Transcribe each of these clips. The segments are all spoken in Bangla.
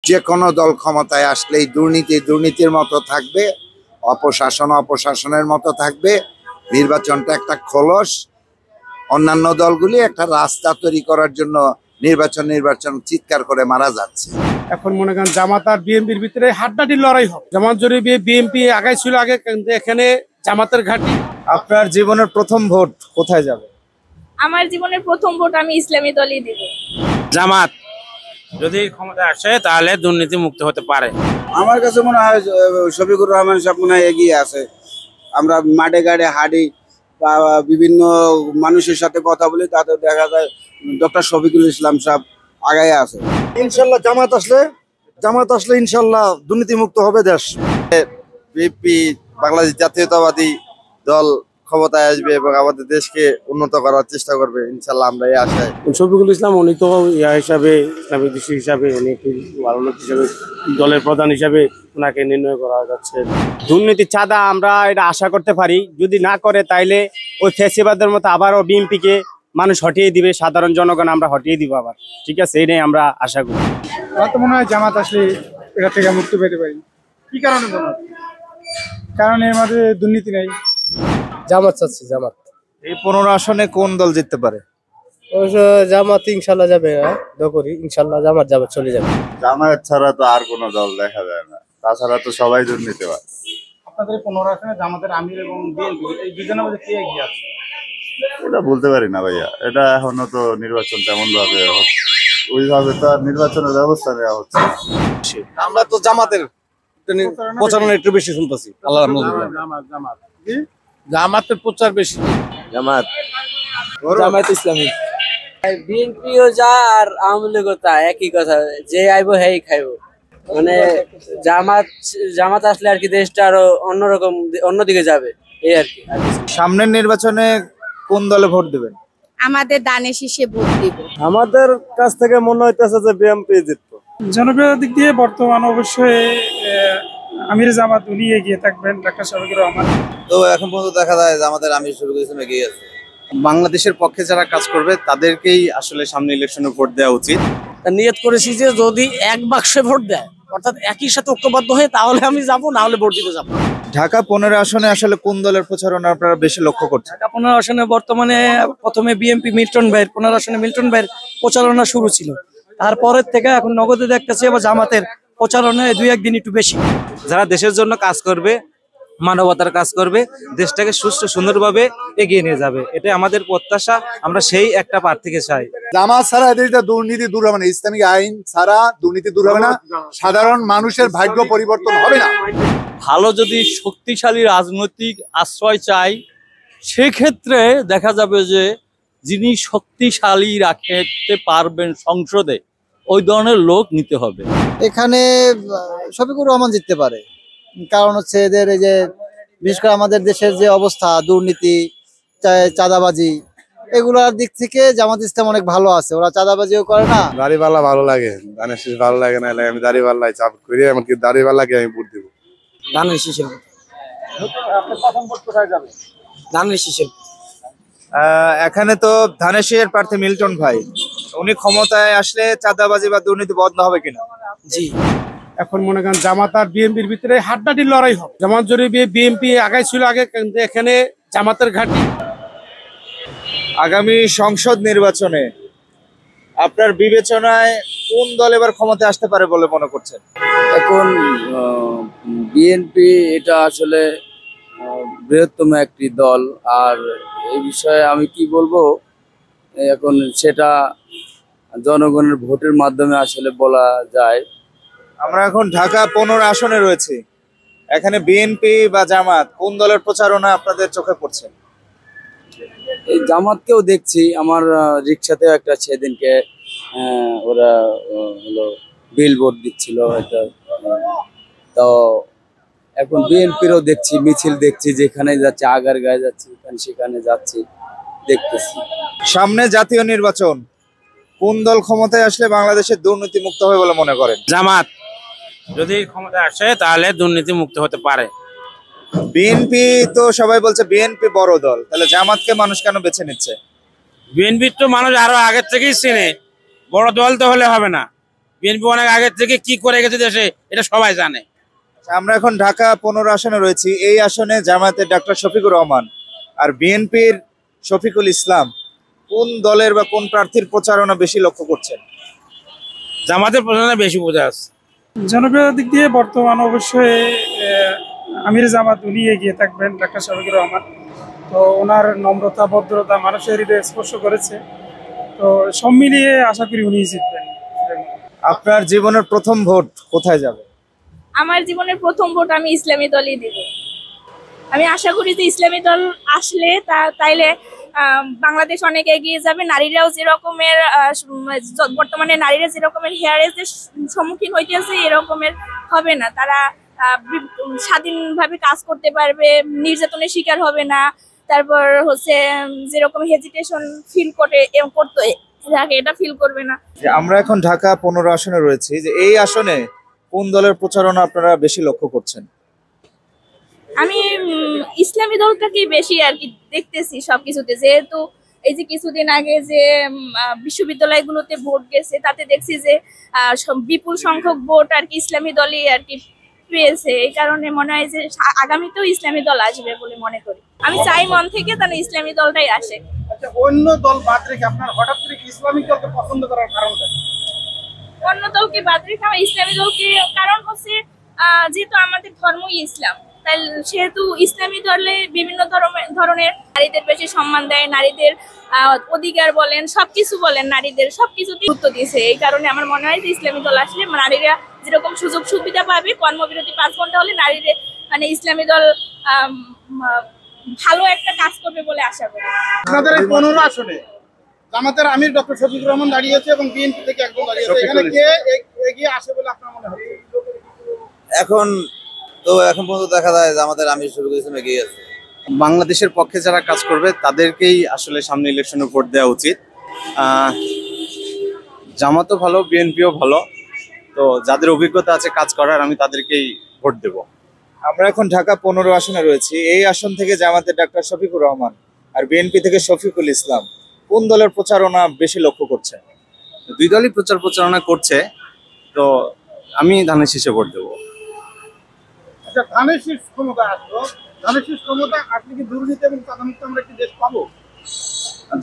যে কোনো দল ক্ষমতায় আসলেই দুর্নীতির মতো থাকবে, অপশাসনের মতো থাকবে। নির্বাচনটা একটা খোলস। অন্যান্য দলগুলি একটা রাস্তা তৈরি করার জন্য নির্বাচন চিৎকার করে মারা যাচ্ছে। এখন মনে করেন জামাত আর বিএনপির ভিতরে হাড্ডাহাড্ডির লড়াই হবে। যেমন যদি বিএনপি আগাই ছিল আগে, এখানে জামাতের ঘাঁটি। আপনার জীবনের প্রথম ভোট কোথায় যাবে? আমার জীবনের প্রথম ভোট আমি ইসলামী দলই দিব। জামাত যদি ক্ষমতা আসে তাহলে দুর্নীতি মুক্ত হতে পারে। আমার কাছে মনে হয় শফিকুর রহমান সাহেব মনে হয় এগিয়ে আছে। আমরা মাঠে ঘাটে হাঁটি বা বিভিন্ন মানুষের সাথে কথা বলি, তাতে দেখা যায় ডক্টর শফিকুল ইসলাম সাহেব আগায় আছে। ইনশাল্লাহ জামাত আসলে ইনশাল্লাহ দুর্নীতি মুক্ত হবে দেশ। বিএনপি বাংলাদেশ জাতীয়তাবাদী দল ক্ষমতায় আসবে এবং আমাদের দেশকে উন্নত করার চেষ্টা করবে, ইনশাল্লাহ আমরা এই আশায়। শফিকুল ইসলাম উনি তো হিসাবে ইসলামিক দৃষ্টি হিসাবে উনি একটি ভালো লোক হিসাবে দলের প্রধান হিসাবে ওনাকে নির্ণয় করা যাচ্ছে। দুর্নীতি চাঁদা আমরা এটা আশা করতে পারি, যদি না করে তাইলে ওই ফ্যাসিবাদের মতো আবারও বিএনপিকে মানুষ হটিয়ে দিবে, সাধারণ জনগণ আমরা হটিয়ে দিব আবার। ঠিক আছে, এটাই আমরা আশা করি। আমার তো মনে হয় জামাত আসলে এটা থেকে মুক্তি পেতে পারি। কি কারণে মনে হয়? কারণ এর মধ্যে দুর্নীতি নেই। জামাত চাচ্ছে, জামাত। এই 15 আসনে কোন দল জিততে পারে? অবশ্য জামাত ইনশাল্লাহ যাবে, করি ইনশাল্লাহ জামাত যাবে, চলে যাবে। জামায়াত ছাড়া তো আর কোনো দল দেখা যায় না, তাছাড়া তো সবাই দুর্নীতিবাজ। আপনাদের 15 আসনে জামাতের আমির এবং বিএনপি এই দুজনের মধ্যে কে এগিয়ে আছে? এটা বলতে পারি না ভাইয়া, এটা এখনো তো নির্বাচন তেমন ভাবে ওইভাবে তো আর নির্বাচনের ব্যবস্থা নেওয়া হচ্ছে। আমরা তো জামাতের প্রচারণা একটু বেশি শুনতেছি। আল্লাহ জামাতের প্রচার বেশি। জামাত ইসলামী। বিএনপিও যা আর আওয়ামী লীগও তা, একই কথা, যে আইবো হেই খাইবো। মানে জামাত আসলে আর কি দেশটা আরো অন্যরকম অন্যদিকে যাবে, এই আর কি। সামনের নির্বাচনে কোন দলে ভোট দিবেন? আমাদের দানে শীষে ভোট দিব। আমাদের কাছ থেকে মনে হইতেছে যে বিএনপি জিতবে। জনপ্রিয়তার দিক দিয়ে বর্তমান অবশ্যই আমির জামাত উনি এগিয়ে থাকবেন, ডাক্তার শফিকুর রহমান। তো এখন পর্যন্ত দেখা যায় যে আমাদের আমির শফিকুল ইসলাম এগিয়ে আছে। বাংলাদেশের পক্ষে যারা কাজ করবে তাদেরকেই আসলে সামনে ইলেকশনে ভোট দেওয়া উচিত। নিয়ত করেছি যে যদি এক বাক্সে ভোট দেয়, অর্থাৎ একই সাথে ঐক্যবদ্ধ হয়ে, তাহলে আমি যাবো, না হলে ভোট দিতে যাবো। ঢাকা 15 আসনে আসলে কোন দলের প্রচারণা আপনারা বেশি লক্ষ্য করছেন? ঢাকা 15 আসনে বর্তমানে প্রথমে বিএনপি মিল্টন ভাইয়ের 15 আসনে মিল্টন ভাইয়ের প্রচারণা শুরু ছিল, তারপরের থেকে এখন নগদে দেখতেছি আবার জামাতের প্রচারণায় 2-1 দিন একটু বেশি। যারা দেশের জন্য কাজ করবে, মানবতার কাজ করবে, দেশটাকে সুষ্ঠু সুন্দরভাবে এগিয়ে নিয়ে যাবে, এটাই আমাদের প্রত্যাশা। আমরা সেই একটা প্রার্থীকে চাই। জামাত ছাড়া এদেরটা দুর্নীতি দূর হবে না, ইসলামিক আইন ছাড়া দুর্নীতি দূর হবে না, সাধারণ মানুষের ভাগ্য পরিবর্তন হবে না। ভালো যদি শক্তিশালী রাজনৈতিক আশ্রয় চাই, সেক্ষেত্রে দেখা যাবে যে যিনি শক্তিশালী রাখতে পারবেন সংসদে, ওই ধরনের লোক নিতে হবে। এখানে শফিকুর রহমান জিততে পারে, কারণ হচ্ছে এদের এই যে বিশেষ করে আমাদের দেশের যে অবস্থা, দুর্নীতি, চাঁদাবাজি, এগুলোর দিক থেকে জামাত ইসলাম অনেক ভালো আছে। ওরা চাঁদাবাজিও করে না। দাড়িপাল্লা ভালো লাগে, ধানের শীষ ভালো লাগে না, আমি দাড়িপাল্লাই চাপ করি, এমনকি দাড়িপাল্লাকে আমি ভোট দিব। ধানের শীষের। ধানের শীষের। এখানে তো ধানের শীষের প্রার্থী মিল্টন ভাই, উনি ক্ষমতায় আসলে চাঁদাবাজি বা দুর্নীতি বন্ধ হবে কিনা? জি। এখন মনে করেন জামাত আর বিএনপির ভিতরে হাড্ডাহাড্ডির লড়াই হবে। যেমন যদি বিএনপি আগাই ছিল আগে, এখানে জামাতের ঘাঁটি। আগামী সংসদ নির্বাচনে আপনার বিবেচনায় কোন দল এবার ক্ষমতায় আসতে পারে বলে মনে করছেন? এখন বিএনপি এটা আসলে বৃহত্তম একটি দল, আর এই বিষয়ে আমি কি বলবো, এখন সেটা জনগণের ভোটের মাধ্যমে আসলে বলা যায়। আমরা এখন ঢাকা 15 আসনে রয়েছি, এখানে বিএনপি বা জামাত কোন দলের প্রচারণা আপনাদের চোখে পড়ছে? এই জামাতকেও দেখছি, আমার রিক্সাতেও একটা সেদিনকে ওরা হলো বিলবোর্ড দিচ্ছিল একটা, তো এখন বিএনপিরও দেখছি, মিছিল দেখছি, যেখানে যাচ্ছে, আগারগাঁয়ে যাচ্ছি, সেখানে যাচ্ছি, দেখতেছি। সামনে জাতীয় নির্বাচন, কোন দল ক্ষমতায় আসলে বাংলাদেশের দুর্নীতি মুক্ত হবে বলে মনে করেন? জামাত যদি ক্ষমতা আসে তাহলে দুর্নীতি মুক্ত হতে পারে। বিএনপি তো সবাই বলছে বিএনপি বড় দল, তাহলে জামাতকে মানুষ কেন বেছে নিচ্ছে? বিএনপির তো মানুষ আরো আগের থেকেই চেনে, বড় দল তো হলে হবে না। বিএনপি অনেক আগের থেকে কি করে গেছে দেশে এটা সবাই জানে। আমরা এখন ঢাকা 15 আসনে রয়েছি। এই আসনে জামায়াতের ডাক্তার শফিকুর রহমান আর বিএনপির শফিকুল ইসলাম, কোন দলের বা কোন প্রার্থীর প্রচারণা বেশি লক্ষ্য করছেন? জামাতের প্রচারণা বেশি বোঝা আছে। জনপ্রিয়তার দিক দিয়ে বর্তমান অবশ্যই আমির জামাত উনি এগিয়ে থাকবেন, ডাক্তার শফিকুর রহমান। তো ওনার নম্রতা ভদ্রতা মানুষের হৃদয়ে স্পর্শ করেছে, তো সব মিলিয়ে আশা করি উনি জিতবেন। আপনার জীবনের প্রথম ভোট কোথায় যাবে? আমার জীবনের প্রথম ভোট আমি ইসলামী দলই দিব। আমি আশা করি যে ইসলামী দল আসলে তাইলে বাংলাদেশ অনেক এগিয়ে যাবে। নারীরাও যে রকমের বর্তমানে নারীরা যে রকমের হেয়ারেজের সম্মুখীন হইতেছে এরকমের হবে না। তারা স্বাধীনভাবে কাজ করতে পারবে, নির্যাতনের শিকার হবে না। তারপর হচ্ছে যেরকম হেজিটেশন ফিল করতে এটা ফিল করবে না। আমরা এখন ঢাকা 15 আসনে রয়েছি, যে এই আসনে কোন দলের প্রচারণা আপনারা বেশি লক্ষ্য করছেন? আমি ইসলামী দলটাকে বেশি আর কি দেখতেছি সবকিছুতে। যেহেতু এই যে কিছুদিন আগে যে বিশ্ববিদ্যালয়গুলোতে ভোট গেছে, তাতে দেখছি যে বিপুল সংখ্যক ভোট আর কি ইসলামী দলই আর কি পেয়েছে। এই কারণে মনে হয় যে আগামীতেও ইসলামী দল আসবে বলে মনে করি। আমি চাই মন থেকে যেন ইসলামী দলটাই আসে। আচ্ছা, অন্য দল বাদ রেখে আপনার হঠাৎ করে ইসলামিক দলকে পছন্দ করার কারণটা? অন্য দলকে বাদ রেখে আমার ইসলামী দলকে কারণ হচ্ছে যেহেতু আমাদের ধর্মই ইসলাম, তাই সেহেতু ইসলামী দলে বিভিন্ন ধরনের নারীদের বেশি সম্মান দেয়, নারীদের অধিকার বলেন সবকিছু বলেন, নারীদের সবকিছুতে গুরুত্ব দিয়েছে। এই কারণে আমার মনে হয় যে ইসলামী দল আসলে নারীরা যেরকম সুযোগ সুবিধা পাবে, কর্মবিরতি 5 ঘন্টা হলে নারীদের মানে ইসলামী দল ভালো একটা কাজ করবে বলে আশা করি। আপনাদের এই 15 আসনে জামাতের আমির ডক্টর শফিকুর রহমান দাঁড়িয়েছে এবং বিএনপি থেকে একজন দাঁড়িয়েছে, এখানে কে এগিয়ে আসে বলে আপনার মনে হয়? এখন পর্যন্ত দেখা যায় যে আমাদের আমির শফিকুল ইসলাম এগিয়ে আছে। বাংলাদেশের পক্ষে যারা কাজ করবে তাদেরকেই আসলে সামনে ইলেকশনে ভোট দেওয়া উচিত। জামাতও ভালো, বিএনপিও ভালো, তো যাদের অভিজ্ঞতা আছে কাজ করার আমি তাদেরকেই ভোট দেব। আমরা এখন ঢাকা 15 আসনে রয়েছি। এই আসন থেকে জামাতের ডাক্তার শফিকুর রহমান আর বিএনপি থেকে শফিকুল ইসলাম, কোন দলের প্রচারণা বেশি লক্ষ্য করছেন? দুই দলই প্রচারণা করছে, তো আমি ধানের শীষে ভোট দেবো। আচ্ছা, ধানের শীষ ক্ষমতা আসলো, ধানের শীষ ক্ষমতা আসলে কি দুর্নীতি এবং চাঁদামুক্ত আমরা একটি দেশ পাবো?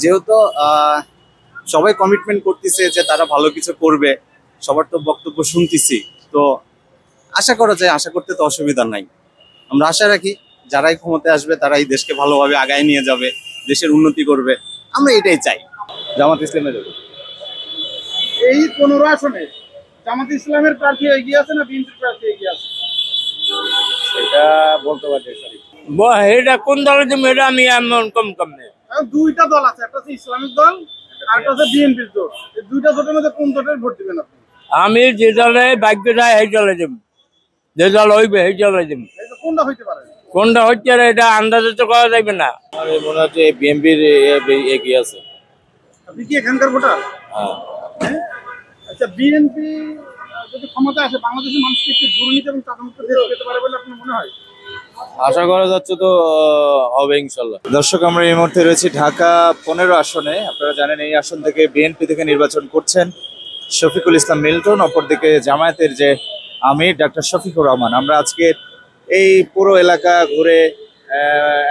যেহেতু সবাই কমিটমেন্ট করতেছে যে তারা ভালো কিছু করবে, সবার তো বক্তব্য শুনতেছি, তো আশা করা যায়, আশা করতে তো অসুবিধা নাই। আমরা আশা রাখি যারাই ক্ষমতায় আসবে তারাই দেশকে ভালোভাবে আগায় নিয়ে যাবে, দেশের উন্নতি করবে, আমরা এটাই চাই। জামাত ইসলামের এই 15 আসনে জামাত ইসলামের প্রার্থী এগিয়ে আছে না বিএনপির প্রার্থী এগিয়ে আছে? এটা বলতে পারছি এটা কোন দলের জন্য এটা আমি কম নেই। দুইটা দল আছে, একটা হচ্ছে ইসলামিক দল আর একটা হচ্ছে বিএনপির দল। এই দুইটা দলের মধ্যে কোন দলের ভোট দিবেন আপনি? আমি যে দলে ভাগ্য যায় সেই দলে দেব, যে দল হইবে সেই দলে দেব। কোনটা হইতে পারে? কোনটা হচ্ছে এটা আন্দাজে তো করা যাবে না। আমার মনে হচ্ছে বিএনপির এগিয়ে আছে। আপনি কি এখানকার ভোটার? হ্যাঁ। আচ্ছা, বিএনপি যদি ক্ষমতা আসে বাংলাদেশের মানুষকে একটি দুর্নীতি এবং চাঁদামুক্ত দেশ পেতে পারে বলে আপনার মনে হয়? আশা করা যাচ্ছে তো হবে ইনশাল্লাহ। দর্শক, আমরা এই মুহূর্তে রয়েছি ঢাকা 15 আসনে। আপনারা জানেন এই আসন থেকে বিএনপি থেকে নির্বাচন করছেন শফিকুল ইসলাম মিল্টন, অপরদিকে জামায়াতের যে আমির ডাক্তার শফিকুর রহমান। আমরা আজকে এই পুরো এলাকা ঘুরে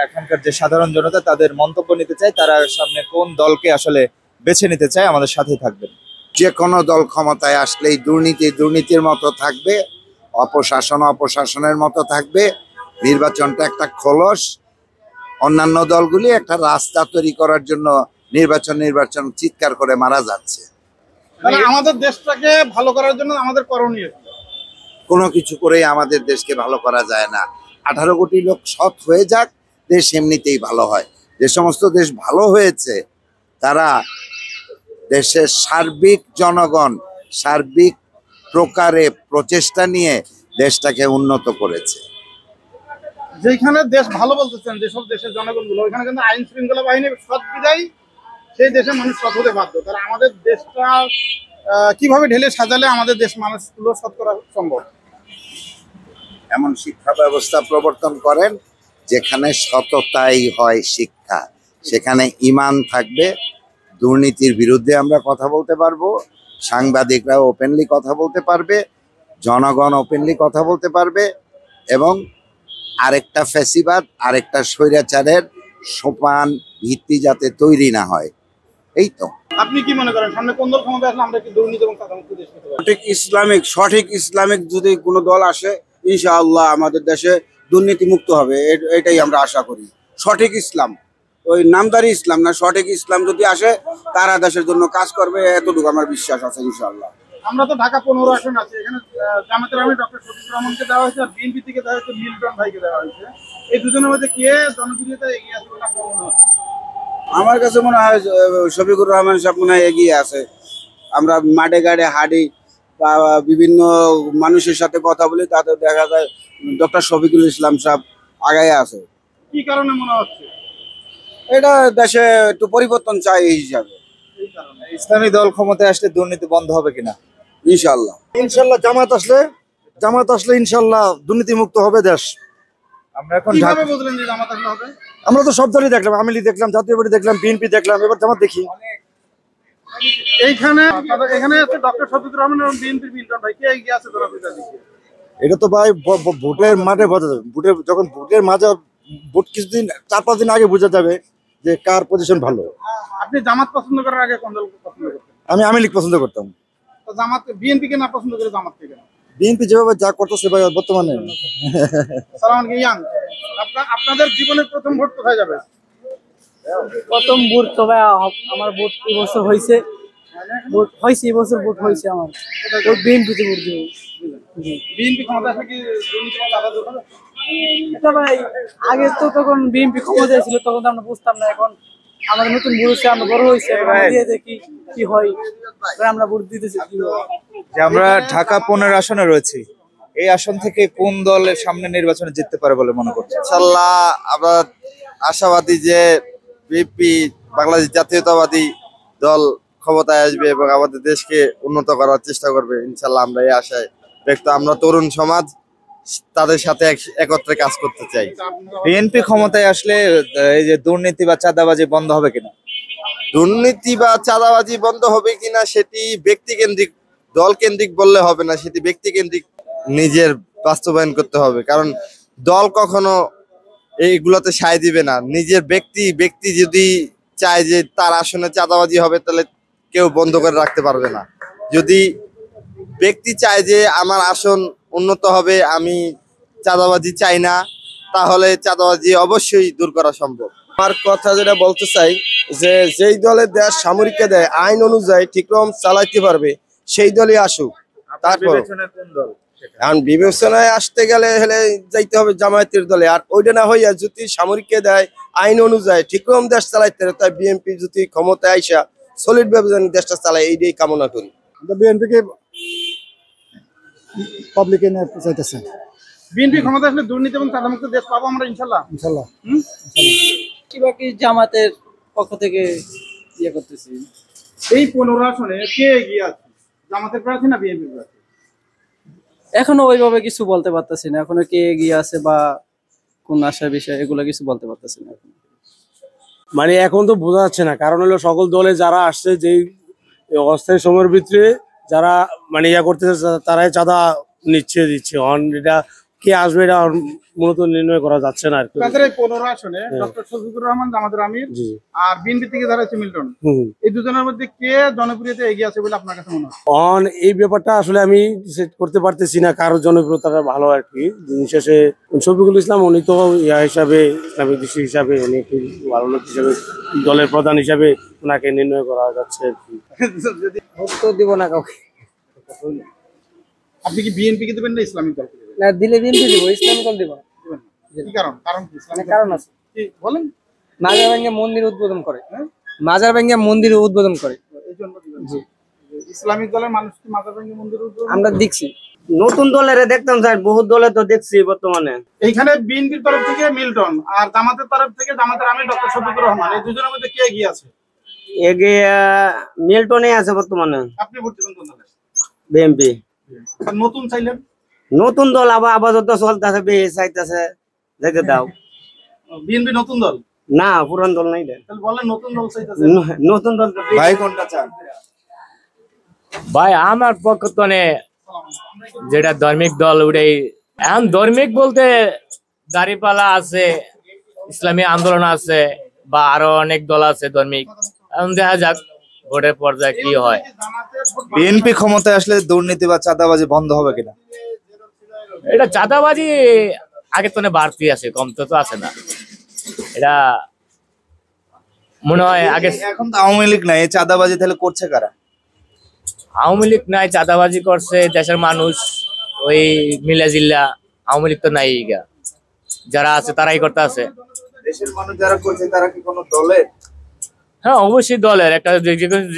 এখানকার যে সাধারণ জনতা তাদের মন্তব্য নিতে চাই, তারা সামনে কোন দলকে আসলে বেছে নিতে চায়। আমাদের সাথে থাকবেন। যে কোনো দল ক্ষমতায় আসলেই দুর্নীতির মতো থাকবে, অপশাসনের মতো থাকবে। নির্বাচনটা একটা খোলস। অন্যান্য দলগুলি একটা রাস্তা তৈরি করার জন্য নির্বাচন চিৎকার করে মারা যাচ্ছে। আমাদের দেশটাকে ভালো করার জন্য আমাদের করণীয় কোনো কিছু করেই আমাদের দেশকে ভালো করা যায় না। 18 কোটি লোক সৎ হয়ে যাক, দেশ এমনিতেই ভালো হয়। যে সমস্ত দেশ ভালো হয়েছে তারা দেশের সার্বিক জনগণ সার্বিক প্রকারে প্রচেষ্টা নিয়ে দেশটাকে উন্নত করেছে। যেখানে দেশ ভালো বলতেছেন যেসব দেশের জনগণগুলো, ওইখানে কিন্তু আইন শৃঙ্খলা বাহিনী সৎ বিদায় সেই দেশের মানুষ সৎ হতে বাধ্য। তারা আমাদের দেশটা কিভাবে ঢেলে সাজালে আমাদের দেশ মানুষগুলো সৎ করা সম্ভব? এমন শিক্ষা ব্যবস্থা প্রবর্তন করেন যেখানে সততাই হয় শিক্ষা, সেখানে ঈমান থাকবে, দুর্নীতির বিরুদ্ধে আমরা কথা বলতে পারবো, সাংবাদিকরা ওপেনলি কথা বলতে পারবে, জনগণ ওপেনলি কথা বলতে পারবে, এবং আরেকটা ফ্যাসিবাদ, আরেকটা স্বৈরাচারের সোপান ভিত্তি যাতে তৈরি না হয়। এই তো। আপনি কি মনে করেন সামনে কোন দল ক্ষমতা আসলে আমরা একটি দুর্নীতি এবং চাঁদামুক্ত দেশ পেতে পারি? সঠিক ইসলামিক যদি কোনো দল আসে, ইনশাআল্লাহ আমাদের দেশে দুর্নীতি মুক্ত হবে, এটাই আমরা আশা করি। সঠিক ইসলাম, ওই নামদারি ইসলাম না, সঠিক ইসলাম যদি আসে তারা দেশের জন্য কাজ করবে, এতটুকু আমার বিশ্বাস আছে ইনশাআল্লাহ। আমরা তো ঢাকা 15 আসন আছে, এখানে জামাতের আমি ডক্টর শফিকুর রহমানকে দেওয়া হয়েছে আর বিএনপি থেকে দেওয়া হয়েছে মিল্টন ভাইকে দেওয়া হয়েছে। এই দুজনের মধ্যে কে জনপ্রিয়তা এগিয়ে আছে বলে আপনার মনে হচ্ছে? আমার কাছে মনে হয় শফিকুর রহমান সাহেব মনে হয় এগিয়ে আছে। আমরা মাঠে ঘাটে হাঁটি বা বিভিন্ন মানুষের সাথে কথা বলি, তাতে দেখা যায় ডক্টর শফিকুল ইসলাম সাহেব আগায় আছে। কি কারণে মনে হচ্ছে? এটা দেশে একটু পরিবর্তন চাই এই হিসাবে। ইসলামী দল ক্ষমতায় আসলে দুর্নীতি বন্ধ হবে কিনা? ইনশাআল্লাহ ইনশাআল্লাহ জামাত আসলে ইনশাআল্লাহ দুর্নীতি মুক্ত হবে দেশ। আমরা এখন কিভাবে বুঝলেন যে জামাত আসলে হবে? আমরা তো সব দলই দেখলাম, আওয়ামী লীগ দেখলাম, জাতীয় পার্টি দেখলাম, বিএনপি দেখলাম, এবার জামাত দেখি। এখানে আছে ডক্টর শফিকুর রহমান এবং বিএনপির মিল্টন ভাই, কে এগিয়ে আছে জনপ্রিয়তার দিকে? এটা তো ভাই ভোটের মাঠে বোঝা যাবে। যখন ভোটের মাঝে ভোট কিছুদিন 4-5 দিন আগে বোঝা যাবে যে কার পজিশন ভালো। আপনি জামাত পছন্দ করার আগে কোন দল পছন্দ করতেন? আমি আওয়ামী লীগ পছন্দ করতাম। তো জামাত বিএনপি কে না পছন্দ করে জামাতকে কেন? বিএনপি যেভাবে যা করতেছে ভাই বর্তমানে। সালাম আলাইকুম ইয়াং, আপনাদের জীবনের প্রথম ভোট কোথায় যাবে? প্রথম ভোট তো ভাই আমার ভোট এই বছর হয়েছে, এই বছর ভোট হয়েছে আমার ভোট বিএনপিতে ভোট দেবো। বিএনপি ক্ষমতা আসলে কি দুর্নীতি বা চাঁদা দূর হবে? এটা ভাই আগে তো তখন বিএনপি ক্ষমতায় ছিল, তখন তো আমরা বুঝতাম না। এখন আমাদের নতুন ভোট হচ্ছে, আমরা বড় হয়েছে, দিয়ে দেখি কি হয়, আমরা ভোট দিতেছি। যে আমরা ঢাকা 15 আসনে রয়েছি, এই আসন থেকে কোন দলের সামনে নির্বাচনে জিততে পারে বলে মনে করছেন? ইনশাল্লাহ আমরা আশাবাদী যে বিএনপি বাংলাদেশ জাতীয়তাবাদী দল ক্ষমতায় আসবে এবং আমাদের দেশকে উন্নত করার চেষ্টা করবে। ইনশাল্লাহ আমরা এই আশায় ব্যক্ত। আমরা তরুণ সমাজ তাদের সাথে একত্রে কাজ করতে চাই। বিএনপি ক্ষমতায় আসলে এই যে দুর্নীতি বা চাঁদাবাজি বন্ধ হবে কিনা? দুর্নীতি বা চাঁদাবাজি বন্ধ হবে কিনা সেটি ব্যক্তিকেন্দ্রিক, দল কেন্দ্রিক বললে হবে না, সেটি ব্যক্তিকেন্দ্রিক নিজের বাস্তবায়ন করতে হবে। কারণ দল কখনো এইগুলোতে সায় দিবে না। নিজের ব্যক্তি যদি চায় যে তার আসনে চাঁদাবাজি হবে, তাহলে কেউ বন্ধ করে রাখতে পারবে না। যদি ব্যক্তি চায় যে আমার আসন উন্নত হবে, আমি চাঁদাবাজি চাই না, তাহলে চাঁদাবাজি অবশ্যই দূর করা সম্ভব। আমার কথা যেটা বলতে চাই যে যেই দলের দেশ সামরিককে দেয় আইন অনুযায়ী ঠিক রকম চালাইতে পারবে সেই দলই আসুক। তারপর এখন বিবেচনায় আসতে গেলে হলে যাইতে হবে জামায়াতের দলে, আর ওইটা না হইয়া যদি সামরিককে দেয় আইন অনুযায়ী ঠিক রকম দেশ চালাইতে পারে, তাই বিএনপি যদি ক্ষমতায় আইসা সলিড ভাবে দেশটা চালায় এইটাই কামনা করি। বিএনপিকে পাবলিক চাইতেছে। বিএনপি ক্ষমতা আসলে দুর্নীতি এবং চাঁদামুক্ত দেশ পাবো আমরা ইনশাল্লাহ। ইনশাল্লাহ বাকি জামাতের পক্ষ থেকে ইয়ে করতেছি। এই 15 আসনে কে এগিয়ে আছে, জামাতের প্রার্থী না বিএনপির প্রার্থী? এখনো ওইভাবে কিছু বলতে পারতেছি না, এখনো কে এগিয়ে আছে বা কোন আশার বিষয় এগুলো কিছু বলতে পারতেছি না এখন। মানে এখন তো বোঝা যাচ্ছে না, কারণ হলো সকল দলে যারা আসছে যেই অস্থায়ী সময়ের ভিতরে যারা মানে ইয়া করতেছে তারাই চাঁদা দিচ্ছে। এটা কে আসবে এটা মূলত নির্ণয় করা যাচ্ছে না। আপনাদের এই 15 আসনে ডক্টর শফিকুর রহমান জামাতের আমির আর বিএনপি থেকে যারা আছে মিল্টন, এই দুজনের মধ্যে কে জনপ্রিয়তা এগিয়ে আছে বলে আপনার কাছে মনে হয়? এই ব্যাপারটা আসলে আমি সেট করতে পারতেছি না কারোর জনপ্রিয়তাটা ভালো আর কি। দিন শেষে শফিকুল ইসলাম উনি তো ইয়া হিসাবে ইসলামিক দৃষ্টি হিসাবে উনি একটি ভালো লোক হিসাবে দলের প্রধান হিসাবে ওনাকে নির্ণয় করা যাচ্ছে আর কি। উত্তর দিব না কাউকে। আপনি কি বিএনপি কে দেবেন না ইসলামিক দল? না, দিলে বিএনপি দিব, ইসলামিক দল দিব না। কি কারণ? কারণ কি? কারণ আছে, বলেন। মাজার ভেঙে মন্দির উদ্বোধন করে, মাজার ভেঙে মন্দির উদ্বোধন করে, এই জন্য দিবেন। জি, ইসলামিক দলের মানুষ কি মাজার ভেঙে মন্দির উদ্বোধন? আমরা দেখছি। নতুন দলের দেখতাম স্যার, বহুত দলে তো দেখছি বর্তমানে। এইখানে বিএনপির তরফ থেকে মিল্টন আর জামাতের তরফ থেকে জামাতের আমির ডক্টর শফিকুর রহমান, এই দুজনের মধ্যে কে এগিয়ে আছে? এগিয়ে মিল্টনে আছে বর্তমানে। আপনি ভোট দিবেন কোন দলে? বিএনপি। নতুন চাইলেন? নতুন দল আপাতত চলতেছে, বেশ চাইতেছে, দেখে দাও। বিএনপি নতুন দল না, পুরান দল নাই। তাহলে বলেন নতুন দল চাইতেছে। নতুন দল ভাই কোনটা চান? ভাই আমার পক্ষ তো যেটা ধার্মিক দল ওটাই। এখন ধার্মিক বলতে দাঁড়িপাল্লা আছে, ইসলামী আন্দোলন আছে, বা আরো অনেক দল আছে ধার্মিক। এখন দেখা যাক ভোটের পর্যায়ে কি হয়। বিএনপি ক্ষমতায় আসলে দুর্নীতি বা চাঁদাবাজি বন্ধ হবে কিনা? এটা চাঁদাবাজি আগে তো বাড়তি আছে, কম তো আছে না। এটা মনে হয় আগে। এখন তো আওয়ামী লীগ নাই, এই চাঁদাবাজি তাহলে করছে কারা? আওয়ামী লীগ নাই, চাঁদাবাজি করছে দেশের মানুষ, ওই মিলা জিল্লা। আওয়ামী লীগ তো নাই, যারা আছে তারাই করতে আছে। দেশের মানুষ যারা করছে তারা কি কোনো দলের? হ্যাঁ অবশ্যই দলের একটা,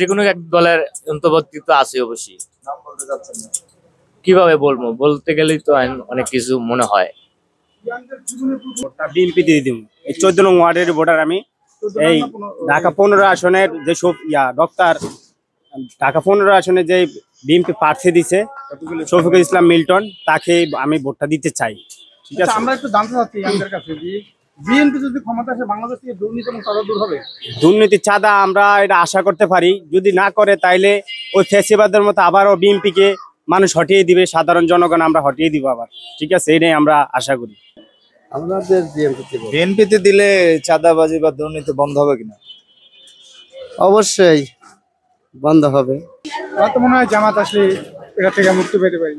যেকোনো এক দলের অন্তর্ভুক্ত আছে অবশ্যই। নাম বলতে চাচ্ছেন না? কিভাবে বলবো, বলতে গেলেই তো অনেক কিছু মনে হয়। বিএনপি দিয়ে দিব। এই 14 নং ওয়ার্ডের ভোটার আমি। এই ঢাকা 15 আসনের যে সব ডক্টর ঢাকা 15 আসনে যে বিএনপি প্রার্থী দিছে শফিকুল ইসলাম মিল্টন, তাকে আমি ভোটটা দিতে চাই। ঠিক আছে, আমরা একটু জানতে চাচ্ছি আমাদের কাছে যে বিএনপি যদি ক্ষমতা আসে বাংলাদেশ থেকে দুর্নীতি এবং চাঁদা দূর হবে? দুর্নীতি চাঁদা আমরা এটা আশা করতে পারি। যদি না করে তাইলে ওই ফ্যাসিবাদের মতো আবারও বিএনপিকে মানুষ হটিয়ে দিবে, সাধারণ জনগণ আমরা হটিয়ে দিব আবার। ঠিক আছে, এটাই আমরা আশা করি। আমাদের বিএনপিতে দিলে চাঁদাবাজি বা দুর্নীতি বন্ধ হবে কিনা? অবশ্যই বন্ধ হবে। আমার তো মনে হয় জামাত আসলে এটা থেকে মুক্তি পেতে পারি।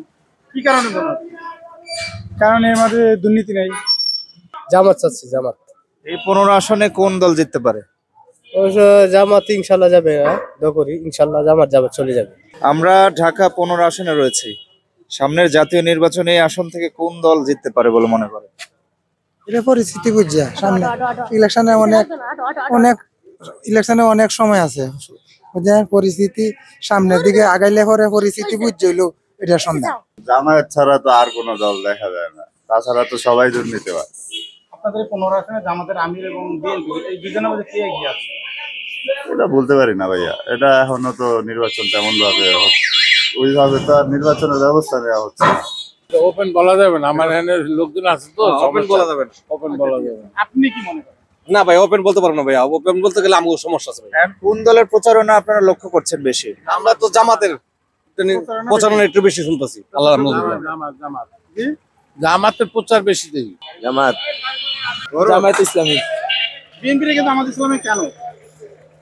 কি কারণে মনে হয়? কারণ এর মধ্যে দুর্নীতি নেই। জামাত চাচ্ছে, জামাত। এই 15 আসনে কোন দল জিততে পারে? অবশ্য জামাত ইনশাল্লাহ যাবে, করি ইনশাল্লাহ জামাত যাবে, চলে যাবে। আমরা ঢাকা 15 আসনে রয়েছি। সামনের জাতীয় নির্বাচনে এই আসন থেকে কোন দল জিততে পারে বলে মনে করে? এটা পরিস্থিতি বুঝছে, সামনে ইলেকশনে অনেক সময় আছে, বুঝছেন? পরিস্থিতি সামনের দিকে আগাইলে পরে পরিস্থিতি বুঝছিল এটা সন্ধ্যা। জামায়াত ছাড়া তো আর কোনো দল দেখা যায় না, তাছাড়া তো সবাই দুর্নীতিবাজ। আপনাদের 15 আসনে জামাতের আমির এবং বিএনপি এই দুজনের মধ্যে কে এগিয়ে আছে? এটা বলতে পারি না ভাইয়া, এটা এখনো তো নির্বাচন তেমন ভাবে ওইভাবে তো আর নির্বাচনের ব্যবস্থা নেওয়া হচ্ছে। ওপেন বলা যাবে না, আমার এখানে লোকজন আছে তো, ওপেন বলা যাবে না। ওপেন বলা যাবে না। আপনি কি মনে করেন? না ভাই, ওপেন বলতে পারবো না ভাইয়া, ওপেন বলতে গেলে আমাদের সমস্যা আছে ভাই। কোন দলের প্রচারণা আপনারা লক্ষ্য করছেন বেশি? আমরা তো জামাতের প্রচারণা একটু বেশি শুনতেছি। আল্লাহ জামাতের প্রচার বেশি দেখি। জামাত ইসলামী। বিএনপি কে জামাত ইসলামী কেন?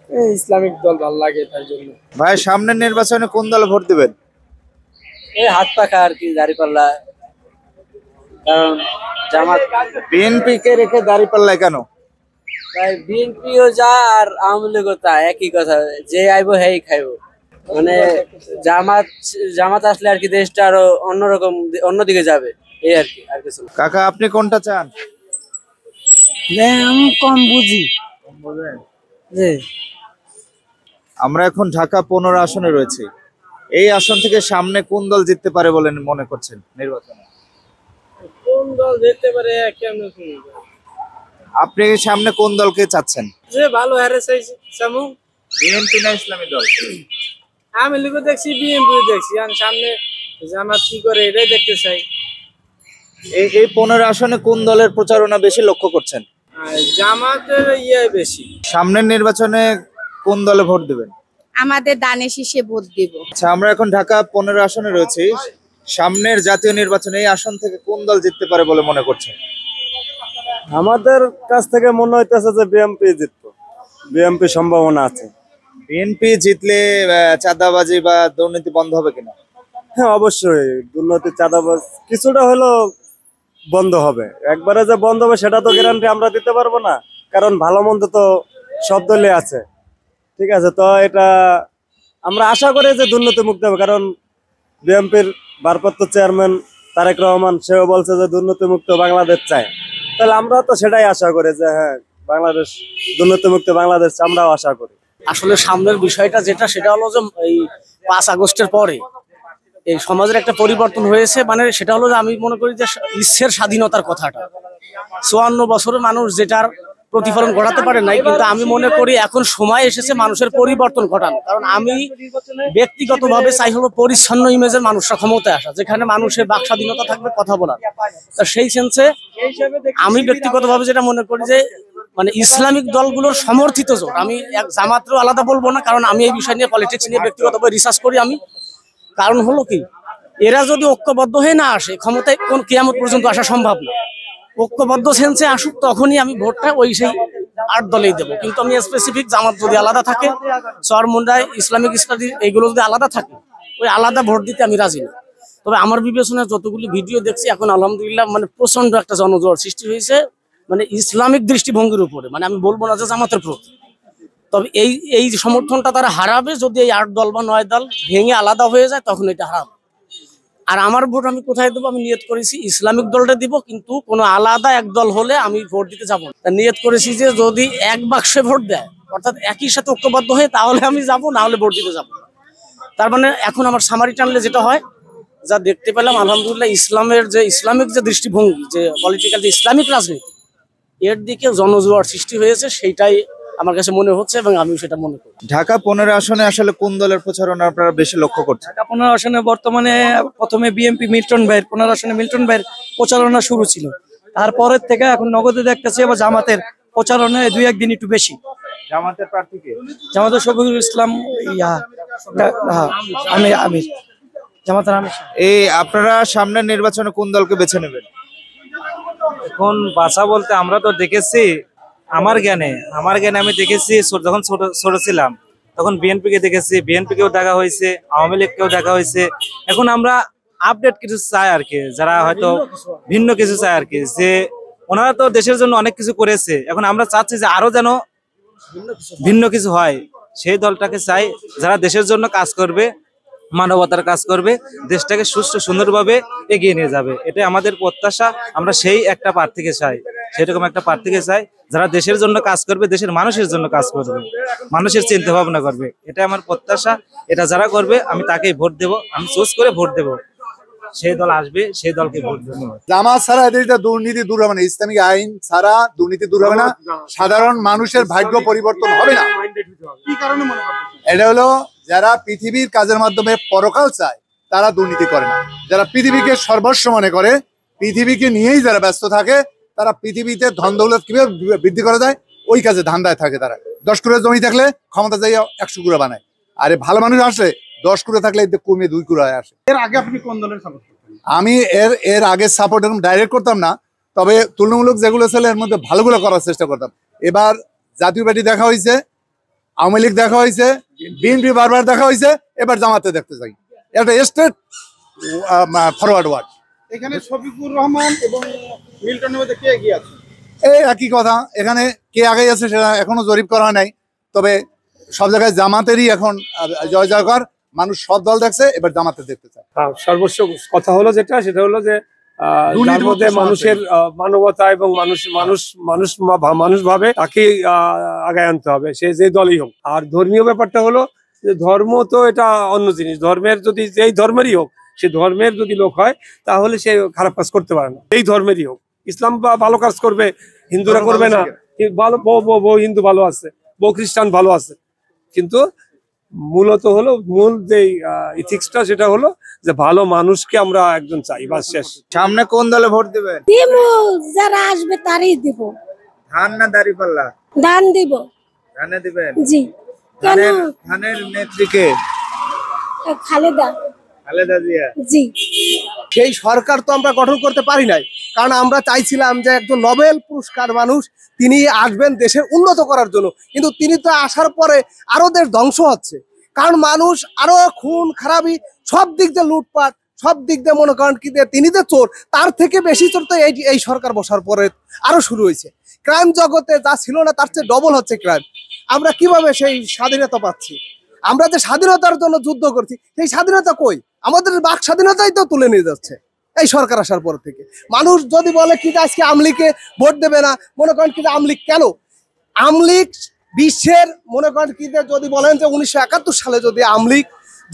এই ইসলামিক দল ভালো লাগে তার জন্য। ভাই সামনের নির্বাচনে কোন দলে ভোট দিবেন? এই হাত পাখা আর কি, দাঁড়িপাল্লা। কারণ জামাত বিএনপি কে রেখে দাঁড়িপাল্লায় কেন? ভাই বিএনপিও যা আর আওয়ামী লীগও তা, একই কথা। যে আইবো হেই খাইবো। মানে জামাত আসলে আর কি দেশটা আরো অন্যরকম, অন্যদিকে যাবে, এই আর কি, আর কিছু না। কাকা আপনি কোনটা চান? আমি কম বুঝি। আমরা এখন ঢাকা 15 আসনে রয়েছি। এই আসন থেকে সামনে কোন দল জিততে পারে বলে মনে করছেন নির্বাচনে? কোন দল জিততে পারে কেমন? আপনি সামনে কোন দলকে চাচ্ছেন? যে ভালো হারে চাইছি সামু। বিএনপি না ইসলামী দল? আমি লিখে দেখছি, বিএনপি দেখছি, আর সামনে জামাত কি করে এটাই দেখতে চাই। এই 15 আসনে কোন দলের প্রচারণা বেশি লক্ষ্য করছেন? জামাতের বেশি। সামনের নির্বাচনে কোন দলে ভোট দিবেন? আমাদের দানে শীষে ভোট দিব। আচ্ছা, আমরা এখন ঢাকা 15 আসনে রয়েছি। সামনের জাতীয় নির্বাচনে এই আসন থেকে কোন দল জিততে পারে বলে মনে করছেন? আমাদের কাছ থেকে মনে হইতেছে যে বিএনপি জিতবে। বিএনপি সম্ভাবনা আছে। বিএনপি জিতলে চাঁদাবাজি বা দুর্নীতি বন্ধ হবে কিনা? হ্যাঁ অবশ্যই, দুর্নীতি চাঁদাবাজ কিছুটা হলেও বন্ধ হবে। একবারে যে বন্ধ হবে সেটা তো গ্যারান্টি আমরা দিতে পারবো না, কারণ ভালো মন্দ তো সব দলে আছে। ঠিক আছে, তো এটা আমরা আশা করি যে দুর্নীতি মুক্ত হবে, কারণ বিএনপির ভারপ্রাপ্ত চেয়ারম্যান তারেক রহমান সেও বলছে যে দুর্নীতি মুক্ত বাংলাদেশ চায়। তাহলে আমরা তো সেটাই আশা করি যে হ্যাঁ, বাংলাদেশ দুর্নীতি মুক্ত বাংলাদেশ আমরাও আশা করি। আসলে সামনের বিষয়টা যেটা, সেটা হলো যে এই 5 আগস্টের পরে এই সমাজের একটা পরিবর্তন হয়েছে। মানে সেটা হলো যে আমি মনে করি যে ইচ্ছের স্বাধীনতার কথাটা 54 বছরের মানুষ যেটার প্রতিফলন ঘটাতে পারে নাই, কিন্তু আমি মনে করি এখন সময় এসেছে মানুষের পরিবর্তন ঘটানো। কারণ আমি ব্যক্তিগতভাবে চাই হলো পরিচ্ছন্ন ইমেজের মানুষরা ক্ষমতায় আসা, যেখানে মানুষের বাক স্বাধীনতা থাকবে, কথা বলার। তা সেই সেন্সে আমি ব্যক্তিগতভাবে যেটা মনে করি যে মানে ইসলামিক দলগুলোর সমর্থিত জোট, আমি জামাতেরও আলাদা বলবো না, কারণ আমি এই বিষয় নিয়ে পলিটিক্স নিয়ে ব্যক্তিগতভাবে রিসার্চ করি। আমি কারণ হলো কি, এরা যদি ঐক্যবদ্ধ হয়ে না আসে ক্ষমতায়, কোন কিয়ামত পর্যন্ত আসা সম্ভব না। ঐক্যবদ্ধ সেন্সে আসুক, তখনই আমি ভোটটা ওই সেই 8 দলেই দেবো। কিন্তু আমি স্পেসিফিক জামাত যদি আলাদা থাকে, চরমুন্ডায় ইসলামিক স্টাডি এইগুলো যদি আলাদা থাকে, ওই আলাদা ভোট দিতে আমি রাজি না। তবে আমার বিবেচনায় যতগুলি ভিডিও দেখছি এখন আলহামদুলিল্লাহ মানে প্রচন্ড একটা জনজোয়ার সৃষ্টি হয়েছে, মানে ইসলামিক দৃষ্টিভঙ্গির উপরে। মানে আমি বলবো না যে জামাতের প্রতি, তবে এই সমর্থনটা তারা হারাবে যদি এই 8 দল বা 9 দল ভেঙে আলাদা হয়ে যায়, তখন এটা হারাবে। আর আমার ভোট আমি কোথায় দেবো, আমি নিয়ত করেছি ইসলামিক দলটা দিব, কিন্তু কোনো আলাদা এক দল হলে আমি ভোট দিতে যাবো না। নিয়ত করেছি যে যদি এক বাক্সে ভোট দেয়, অর্থাৎ একই সাথে ঐক্যবদ্ধ হয়ে, তাহলে আমি যাব, না হলে ভোট দিতে যাবো না। তার মানে এখন আমার সামারি টানলে যেটা হয়, যা দেখতে পেলাম আলহামদুলিল্লাহ, ইসলামিক যে দৃষ্টিভঙ্গি, যে পলিটিক্যাল যে ইসলামিক রাজনীতি, এর দিকে জনজোয়ার সৃষ্টি হয়েছে, সেইটাই আমার কাছে মনে হচ্ছে এবং আমি সেটা মনে করি। ঢাকা 15 আসনে আসলে কোন দলের প্রচারণা আপনারা বেশি লক্ষ্য করছেন? ঢাকা 15 আসনে বর্তমানে প্রথমে বিএনপি মিল্টন ভাইয়ের 15 আসনে মিল্টন ভাইয়ের প্রচারণা শুরু ছিল, তারপরের থেকে এখন নগদে দেখতেছি আবার জামাতের প্রচারণা 2-1 দিন একটু বেশি। জামাতের প্রার্থীকে? জামাতের শফিকুল ইসলাম, আমির, জামাতের আমির। এই আপনারা সামনের নির্বাচনে কোন দলকে বেছে নেবেন? এখন বাছা বলতে আমরা তো দেখেছি, আমার জ্ঞানে আমি দেখেছি যখন ছোট ছিলাম তখন বিএনপি কে দেখেছি, বিএনপি কেও দেখা হয়েছে, আওয়ামী লীগকেও দেখা হয়েছে। এখন আমরা আপডেট কিছু চাই আর কি, যারা হয়তো ভিন্ন কিছু চাই আর কি, যে ওনারা তো দেশের জন্য অনেক কিছু করেছে, এখন আমরা চাচ্ছি যে আরো যেন ভিন্ন কিছু হয়। সেই দলটাকে চাই যারা দেশের জন্য কাজ করবে, মানবতার কাজ করবে, দেশটাকে সুষ্ঠু সুন্দরভাবে এগিয়ে নিয়ে যাবে। এটাই আমাদের প্রত্যাশা। আমরা সেই একটা প্রার্থীকে চাই, সেরকম একটা প্রার্থীকে চাই যারা দেশের জন্য কাজ করবে, দেশের মানুষের জন্য কাজ করবে, মানুষের চিন্তা ভাবনা করবে। এটাই আমার প্রত্যাশা। এটা যারা করবে আমি তাকেই ভোট দেব, আমি চুজ করে ভোট দেব। সেই দল আসবে, সেই দলকে ভোট দেব। জামাত ছাড়া এদের দুর্নীতি দূর হবে না, ইসলামিক আইন ছাড়া দুর্নীতি দূর হবে না, সাধারণ মানুষের ভাগ্য পরিবর্তন হবে না। কি কারণে মনে করছেন? এটা হলো যারা পৃথিবীর কাজের মাধ্যমে পরকাল চায় তারা দুর্নীতি করে না। যারা পৃথিবীকে সর্বস্ব মনে করে, পৃথিবীকে নিয়েই যারা ব্যস্ত থাকে, তারা পৃথিবীতে ধন দৌলত কিভাবে বৃদ্ধি করা যায় ওই কাজে ধান্দায় থাকে। তারা 10 কুড়া জমি থাকলে ক্ষমতা যাই 100 কুড়া বানায়, আরে ভালো মানুষ আসলে 10 কুড়া থাকলে কমে 2 কুড়ায় আসে। এর আগে আপনি কোন দলের সাপোর্ট করতেন? আমি এর আগে সাপোর্ট এরকম ডাইরেক্ট করতাম না, তবে তুলনামূলক যেগুলো ছিল এর মধ্যে ভালোগুলো করার চেষ্টা করতাম। এবার জাতীয় পার্টি দেখা হয়েছে, আওয়ামী লীগ দেখা হয়েছে, বিএনপি বারবার দেখা হয়েছে, এবার জামাতে দেখতে চাই। একটা স্টেট ফরওয়ার্ড ওয়ার্ড। এখানে শফিকুর রহমান এবং মিল্টনের মধ্যে কে এগিয়ে আছে? এই একই কথা, এখানে কে আগে আছে সেটা এখনো জরিপ করা হয় নাই, তবে সব জায়গায় জামাতেরই এখন জয় জয়কার। মানুষ সব দল দেখছে, এবার জামাতে দেখতে চায়। সর্বস্ব কথা হলো সেটা হলো যে যার মধ্যে মানুষের মানবতা এবং মানুষ ভাবে তাকে আগায় আনতে হবে, সে যে দলই হোক। আর ধর্মীয় ব্যাপারটা হলো যে ধর্ম তো এটা অন্য জিনিস, ধর্মের যদি যেই ধর্মেরই হোক, সে ধর্মের যদি লোক হয় তাহলে সে খারাপ কাজ করতে পারে না, এই ধর্মেরই হোক। ইসলাম ভালো কাজ করবে, হিন্দুরা করবে না। ভালো বউ হিন্দু ভালো আছে, বউ খ্রিস্টান ভালো আছে, কিন্তু মূলত হলো মূল যে ইথিক্সটা সেটা হলো যে ভালো মানুষকে আমরা একজন চাই, বাস শেষ। সামনে কোন দলে ভোট দিবেন? দিব, যারা আসবে তারই দিব। ধান না দাঁড়িপাল্লা? ধান দিব। ধানে দিবেন? জি। কেন? ধানের নেত্রীকে? খালেদা জিয়া। জি। সেই সরকার তো আমরা গঠন করতে পারি নাই, কারণ আমরা চাইছিলাম যে একজন নোবেল পুরস্কার মানুষ তিনি আসবেন দেশের উন্নত করার জন্য, কিন্তু তিনি তো আসার পরে আরো দেশ ধ্বংস হচ্ছে। কারণ মানুষ আরো খুন খারাপি, সব দিক দিয়ে লুটপাট, সব দিক দিয়ে মনে করেন কি তিনি যে চোর, তার থেকে বেশি চোর তো এই সরকার বসার পরে আরো শুরু হয়েছে। ক্রাইম জগতে যা ছিল না তার চেয়ে ডবল হচ্ছে ক্রাইম। আমরা কিভাবে সেই স্বাধীনতা পাচ্ছি? আমরা যে স্বাধীনতার জন্য যুদ্ধ করছি, সেই স্বাধীনতা কই? আমাদের বাক স্বাধীনতাই তো তুলে নিয়ে যাচ্ছে এই সরকার আসার পর থেকে। মানুষ যদি বলে কি আজকে আমলিকে ভোট দেবে না, মনে করেন কি আমলিক কেন? আমলিক বিশ্বের মনে করেন কি যদি বলেন যে 1971 সালে যদি আমলিক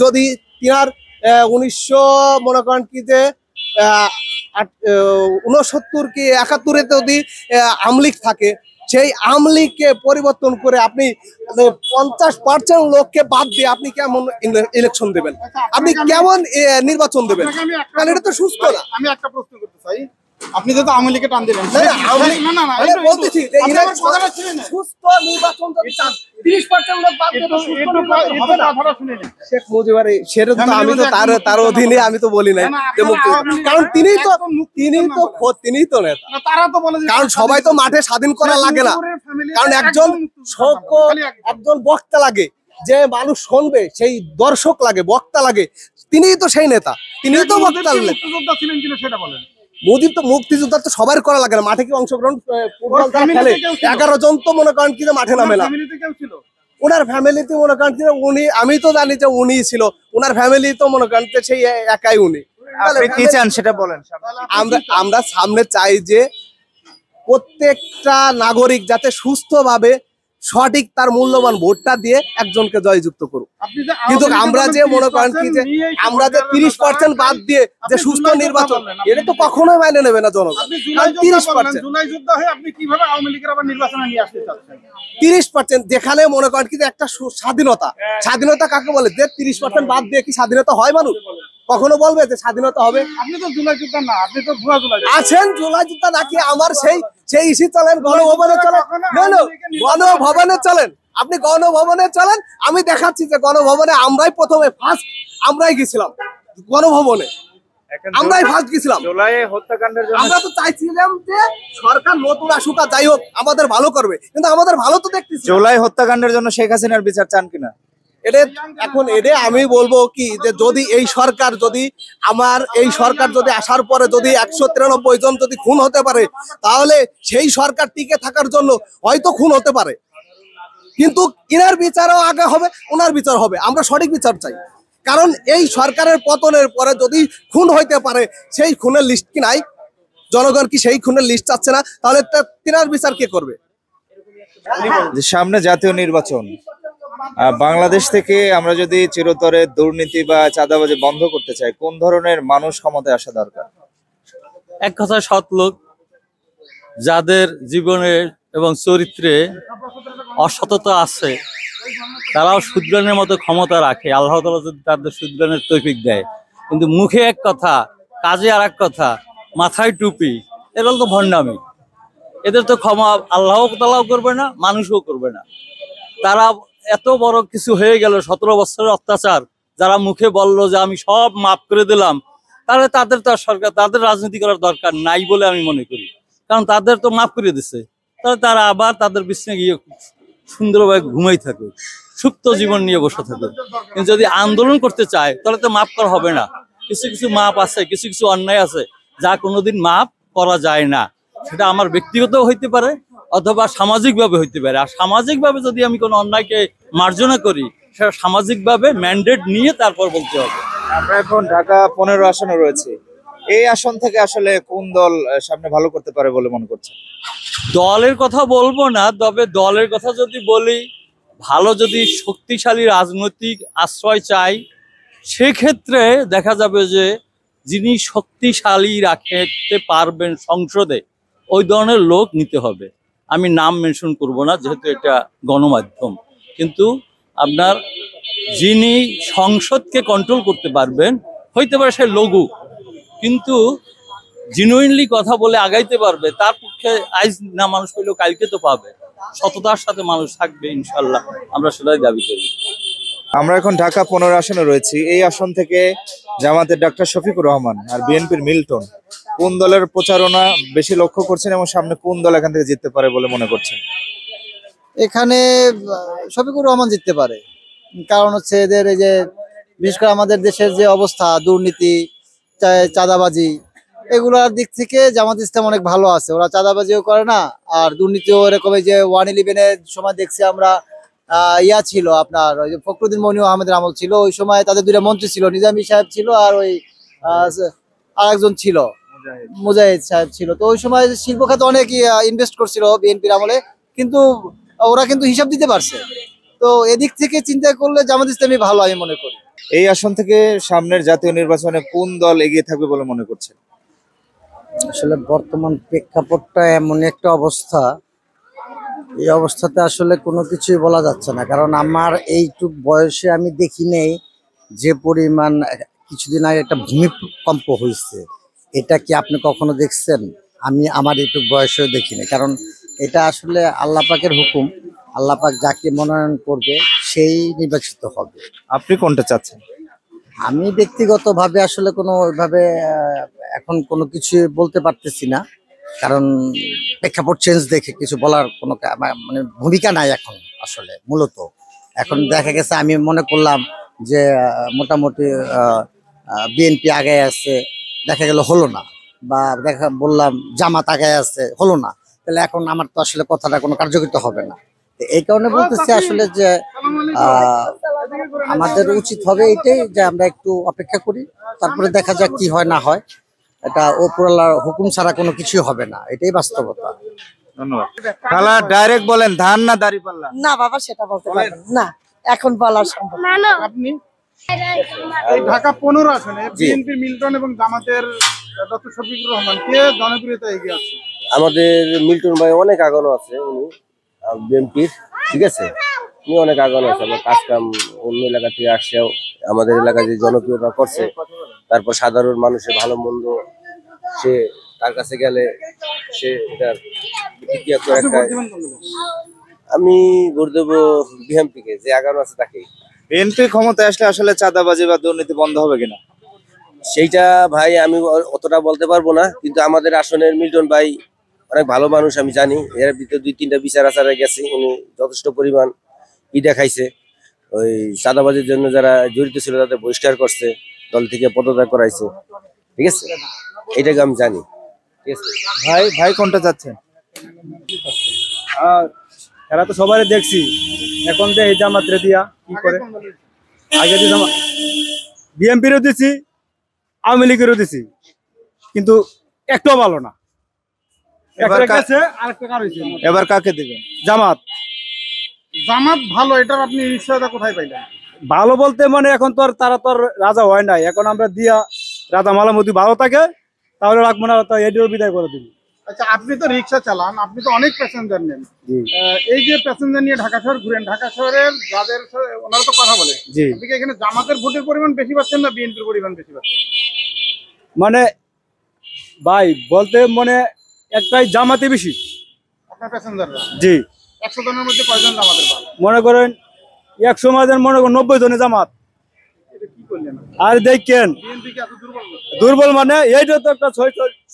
যদি তিনার 1900 মনে করেন কি যে 69 কি 71-এ যদি আমলিক থাকে, সেই আমলিগকে পরিবর্তন করে আপনি 50% লোককে বাদ দিয়ে আপনি কেমন ইলেকশন দেবেন? আপনি কেমন নির্বাচন দেবেন? কারণ এটা তো সুস্থ না। আমি একটা প্রশ্ন করতে চাই, আপনি যেহেতু আওয়ামী লীগকে টান দিলেন না, না, আওয়ামী লীগ- না না না মানে একটু- বলতেছি যে আপনি এরা আমার কথাটা শুনে নেন। সুস্থ নির্বাচন যদি চান, 30% লোক বাদ দিয়ে তো সুস্থ একটু নির্বাচন হবে না। কথাটা শুনে নেন। শেখ মুজিবের সেটা তো ফ্যামিলির আমি তো মধ্যে তার একদম তার মুক্তি অধীনে না, আমি তো বলি নাই না, যে আপনারা মুক্তি, আওয়ামী লীগ কারণ তিনিই তো একদম মুক্তি তিনিই তো নেতা। না, তারা তো বলে যে কারণ সবাই তো মাঠে স্বাধীন করা লাগে না, কারণ একজন একজন বক্তা লাগে, যে মানুষ শুনবে, সেই দর্শক লাগে, বক্তা লাগে, তিনিই তো সেই নেতা, তিনিই তো বক্তা নেতা। মুক্তিযোদ্ধা ছিলেন কিনা সেটা বলেন। মোদীর তো মুক্তিযোদ্ধা তো সবার করা লাগে না, মাঠে কি অংশগ্রহণ ফুটবল যারা family খেলে তে কেউ ছিল? 11 জন তো মনে করেন কি যে মাঠে নামে না। ফ্যামিলিতে কেউ ছিল? ওনার ফ্যামিলিতে মনে করেন যে উনি, আমি তো জানি যে উনি ছিল, ওনার ফ্যামিলি তো মনে করেন যে সেই একাই উনি। আপনি কি চান সেটা বলেন। আমরা সামনে চাই যে প্রত্যেকটা নাগরিক যাতে সুস্থভাবে সঠিক তার মূল্যবান ভোটটা দিয়ে একজনকে জয়যুক্ত করুক। কিন্তু আমরা যে মনে করেন কি যে আমরা যে 30% বাদ দিয়ে যে সুস্থ নির্বাচন, এটা তো কখনোই মাইনে নেবে না জনগণ। আপনি জুলাই যোদ্ধা বললেন, জুলাই যোদ্ধা হয়ে আপনি কিভাবে আওয়ামী লীগের আবার নির্বাচনে নিয়ে আসতে চাচ্ছেন? 30% যেখানে মনে করেন কি যে একটা স্বাধীনতা, স্বাধীনতা কাকে বলে? যে 30% বাদ দিয়ে কি স্বাধীনতা হয় মানুষ? কখনো বলবে যে স্বাধীনতা হবে? আপনি তো জুলাই যোদ্ধা না, আপনি তো ভুয়া জুলাই যোদ্ধা। আছেন জুলাই যোদ্ধা নাকি? আমার সেই ইস্যু চলেন, গণভবনে চলেন, গণভবনে চলেন, আপনি গণভবনে চলেন, আমি দেখাচ্ছি যে গণভবনে আমরাই প্রথমে ফার্স্ট, আমরাই গেছিলাম গণভবনে, আমরাই ফার্স্ট গেছিলাম। জুলাই হত্যাকাণ্ডের জন্য আমরা তো চাইছিলাম যে সরকার নতুন আসুক আর যাই হোক আমাদের ভালো করবে, কিন্তু আমাদের ভালো তো দেখতেছি না। জুলাই হত্যাকাণ্ডের জন্য শেখ হাসিনার বিচার চান কিনা? এটা আমি বলবো কি যে যদি এই সরকার যদি আসার পরে যদি 193 জন যদি খুন হতে পারে, তাহলে সেই সরকার টিকে থাকার জন্য হয়তো খুন হতে পারে, কিন্তু ইনার বিচারও আগে হবে, ওনার বিচার হবে। আমরা সঠিক বিচার চাই, কারণ এই সরকারের পতনের পরে যদি খুন হইতে পারে, সেই খুনের লিস্ট কি নাই? জনগণ কি সেই খুনের লিস্ট চাচ্ছে না? তাহলে তিনার বিচার কে করবে? যে সামনে জাতীয় নির্বাচন, বাংলাদেশ থেকে আমরা যদি চিরতরে দুর্নীতি বা চাঁদাবাজি বন্ধ করতে চাই, কোন ধরনের মানুষ ক্ষমতায় আসা দরকার? এক কথায় সৎ লোক, যাদের জীবনে এবং চরিত্রে অসততা আছে, তারাও শুধরানোর মতো ক্ষমতা রাখে। আল্লাহ তাআলা যদি তাদের শুধরানোর তৌফিক দেয়, কিন্তু মুখে এক কথা, কাজে আর এক কথা, মাথায় টুপি, এরা তো ভণ্ডামি। এদের তো ক্ষমা আল্লাহ তাআলাও করবে না, মানুষও করবে না। তারা এত বড় কিছু হয়ে গেল, 17 বছরের অত্যাচার, যারা মুখে বললো যে আমি সব মাফ করে দিলাম, তাহলে তাদের তো আর সরকার, তাদের রাজনীতি করার দরকার নাই বলে আমি মনে করি। কারণ তাদের তো মাফ করে দিছে, তাহলে তারা আবার তাদের বিছানায় গিয়ে সুন্দরভাবে ঘুমাই থাকে, সুপ্ত জীবন নিয়ে বসে থাকে। কিন্তু যদি আন্দোলন করতে চায়, তাহলে তো মাফ করা হবে না। কিছু কিছু মাপ আছে, কিছু কিছু অন্যায় আছে যা কোনোদিন মাফ করা যায় না। সেটা আমার ব্যক্তিগত হইতে পারে অথবা সামাজিকভাবে হইতে পারে। আর সামাজিকভাবে যদি আমি কোনো অন্যায়কে মার্জনা করি, সেটা সামাজিকভাবে ম্যান্ডেট নিয়ে তারপর বলতে হবে। আমরা এখন ঢাকা 15 আসনে রয়েছে। এই আসন থেকে আসলে কোন দল সামনে ভালো করতে পারে বলে মনে করছেন? দলের কথা বলবো না, তবে দলের কথা যদি বলি, ভালো যদি শক্তিশালী রাজনৈতিক আশ্রয় চাই, সেক্ষেত্রে দেখা যাবে যে যিনি শক্তিশালী রাখতে পারবেন সংসদে, ওই ধরনের লোক নিতে হবে। আমি নাম মেনশন করব না, যেহেতু এটা গণমাধ্যম, কিন্তু আপনার যিনি সংসদকে কন্ট্রোল করতে পারবেন, হইতে পারে সে লঘু, কিন্তু জেনুইনলি কথা বলে আগাইতে পারবে, তার পক্ষে আজ না মানুষ পেলেও কালকে তো পাবে। সততার সাথে মানুষ থাকবে, ইনশাল্লাহ আমরা সেটাই দাবি করি। আমরা এখন ঢাকা 15 আসনে রয়েছি। এই আসন থেকে জামাতের ডক্টর শফিকুর রহমান আর বিএনপির মিল্টন, কোন দলের প্রচারণা বেশি লক্ষ্য করছেন এবং সামনে কোন দল এখান থেকে জিততে পারে বলে মনে করছেন? এখানে শফিকুর রহমান জিততে পারে, কারণ হচ্ছে এদের এই যে বিশেষ করে আমাদের দেশের যে অবস্থা, দুর্নীতি, চাঁদাবাজি, এগুলোর দিক থেকে জামাত ইসলাম অনেক ভালো আছে। ওরা চাঁদাবাজিও করে না, আর দুর্নীতিও এরকম। এই যে 111-এর সময় দেখছি আমরা, ছিল আপনার ওই যে ফখরুদ্দিন মনি আহমেদের আমল ছিল, ওই সময় তাদের 2টা মন্ত্রী ছিল, নিজামী সাহেব ছিল আর ওই আরেকজন ছিল মুজাহিদ সাহেব ছিল। তো ওই সময় শিল্প খাতে অনেক ইনভেস্ট করছিল বিএনপির আমলে, কিন্তু ওরা কিন্তু হিসাব দিতে পারছে। তো এদিক থেকে চিন্তা করলে জামাত ইসলামী ভালো, আমি মনে করি। এই আসন থেকে সামনের জাতীয় নির্বাচনে কোন দল এগিয়ে থাকবে বলে মনে করছেন? আসলে বর্তমান প্রেক্ষাপটটা এমন একটা অবস্থা, এই অবস্থাতে আসলে কোনো কিছুই বলা যাচ্ছে না। কারণ আমার এইটুক বয়সে আমি দেখি নেই যে পরিমাণ কিছুদিন আগে একটা ভূমিকম্প হয়েছে, এটা কি আপনি কখনো দেখছেন? আমি আমার একটু বয়সেও দেখিনি, কারণ এটা আসলে আল্লাহ পাকের হুকুম। আল্লাহ পাক যাকে মনোনয়ন করবে সেই নির্বাচিত হবে। আপনি কোনটা চাচ্ছেন? আমি ব্যক্তিগতভাবে আসলে কোনো ওইভাবে এখন কোনো কিছু বলতে পারতেছি না, কারণ প্রেক্ষাপট চেঞ্জ দেখে কিছু বলার কোনো মানে ভূমিকা নাই এখন। আসলে মূলত এখন দেখা গেছে আমি মনে করলাম যে মোটামুটি বিএনপি আগে আছে, দেখা গেল হলো না, বা বললাম জামাত আগে আছে, হলো না, তাহলে এখন আমার তো আসলে কথাটা কোনো কার্যকরিত হবে না। এই কারণে বলতেছি আসলে যে আমাদের উচিত হবে এটাই যে আমরা একটু অপেক্ষা করি, তারপরে দেখা যাক কি হয় না হয়। এটা উপরওয়ালার হুকুম ছাড়া কোনো কিছু হবে না, এটাই বাস্তবতা। ধন্যবাদ। খালা ডাইরেক্ট বলেন, ধান না দাঁড়িপাল্লা? না বাবা, সেটা বলতে পারবেন না, এখন বলা সম্ভব না। আপনি এই ঢাকা 15 আসনে বিএনপি মিল্টন এবং জামাতের ডক্টর শফিকুর রহমান কে জনপ্রিয়তা এগিয়ে আছে? আমাদের মিল্টন ভাই অনেক আগানো আছে, উনি বিএনপির, ঠিক আছে, উনি অনেক আগানো আছে। আমার কাজ কাম অন্য এলাকা থেকে আসছেও আমাদের এলাকায় যে জনপ্রিয়তা করছে, তারপর সাধারণ মানুষের ভালো মন্দ সে তার কাছে গেলে সে এটার প্রতিক্রিয়া করে একটা। আমি ভোট দেবো বিএনপিকে, যে আগানো আছে তাকেই। বিএনপি ক্ষমতায় আসলে আসলে চাঁদাবাজি বা দুর্নীতি বন্ধ হবে কিনা সেইটা ভাই আমি অতটা বলতে পারবো না, কিন্তু আমাদের আসনের মিল্টন ভাই অনেক ভালো মানুষ, আমি জানি। এর ভিতরে 2-3টা বিচার আচারে গেছে, উনি যথেষ্ট পরিমাণ দেখাইছে। ওই চাঁদাবাজির জন্য যারা জড়িত ছিল তাদের বহিষ্কার করছে, দল থেকে পদত্যাগ করাইছে, ঠিক আছে, এটাকে আমি জানি, ঠিক আছে। ভাই কোনটা চাচ্ছেন? এরা তো সবাই দেখছি, এখন যে এই জামাতরে দিয়া কি করে। আগে যে বিএনপিরও দিছি, আওয়ামী লীগেরও দিছি, কিন্তু একটাও ভালো না। এবার কাকে দিবেন? জামাত। জামাত ভালো, এটার আপনি নিশ্চয়তা কোথায় পাইলেন? ভালো বলতে মানে এখন তো তারা তো রাজা হয় নাই, এখন আমরা দিয়া রাজা মালামতি ভালো থাকে তাহলে রাখবো না, এটিও বিদায় করে দিব। আচ্ছা, আপনি তো রিক্সা চালান, আপনি তো অনেক প্যাসেঞ্জার নেন, এই যে প্যাসেঞ্জার নিয়ে ঢাকা শহর ঘুরেন, ঢাকা শহরের যাদের ওনারা তো কথা বলে, আপনি কি এখানে জামাতের ভোটের পরিমাণ বেশি পাচ্ছেন না বিএনপির পরিমাণ বেশি পাচ্ছেন? মানে ভাই বলতে মানে একটাই জামাতে বেশি। আপনার প্যাসেঞ্জাররা? জি। 100 জনের মধ্যে কয়জন জামাতের পান? মনে করেন 100 মাঝে মনে করেন 90 জনে জামাত। আর দেখেন দুর্বল মানে এইটা তো একটা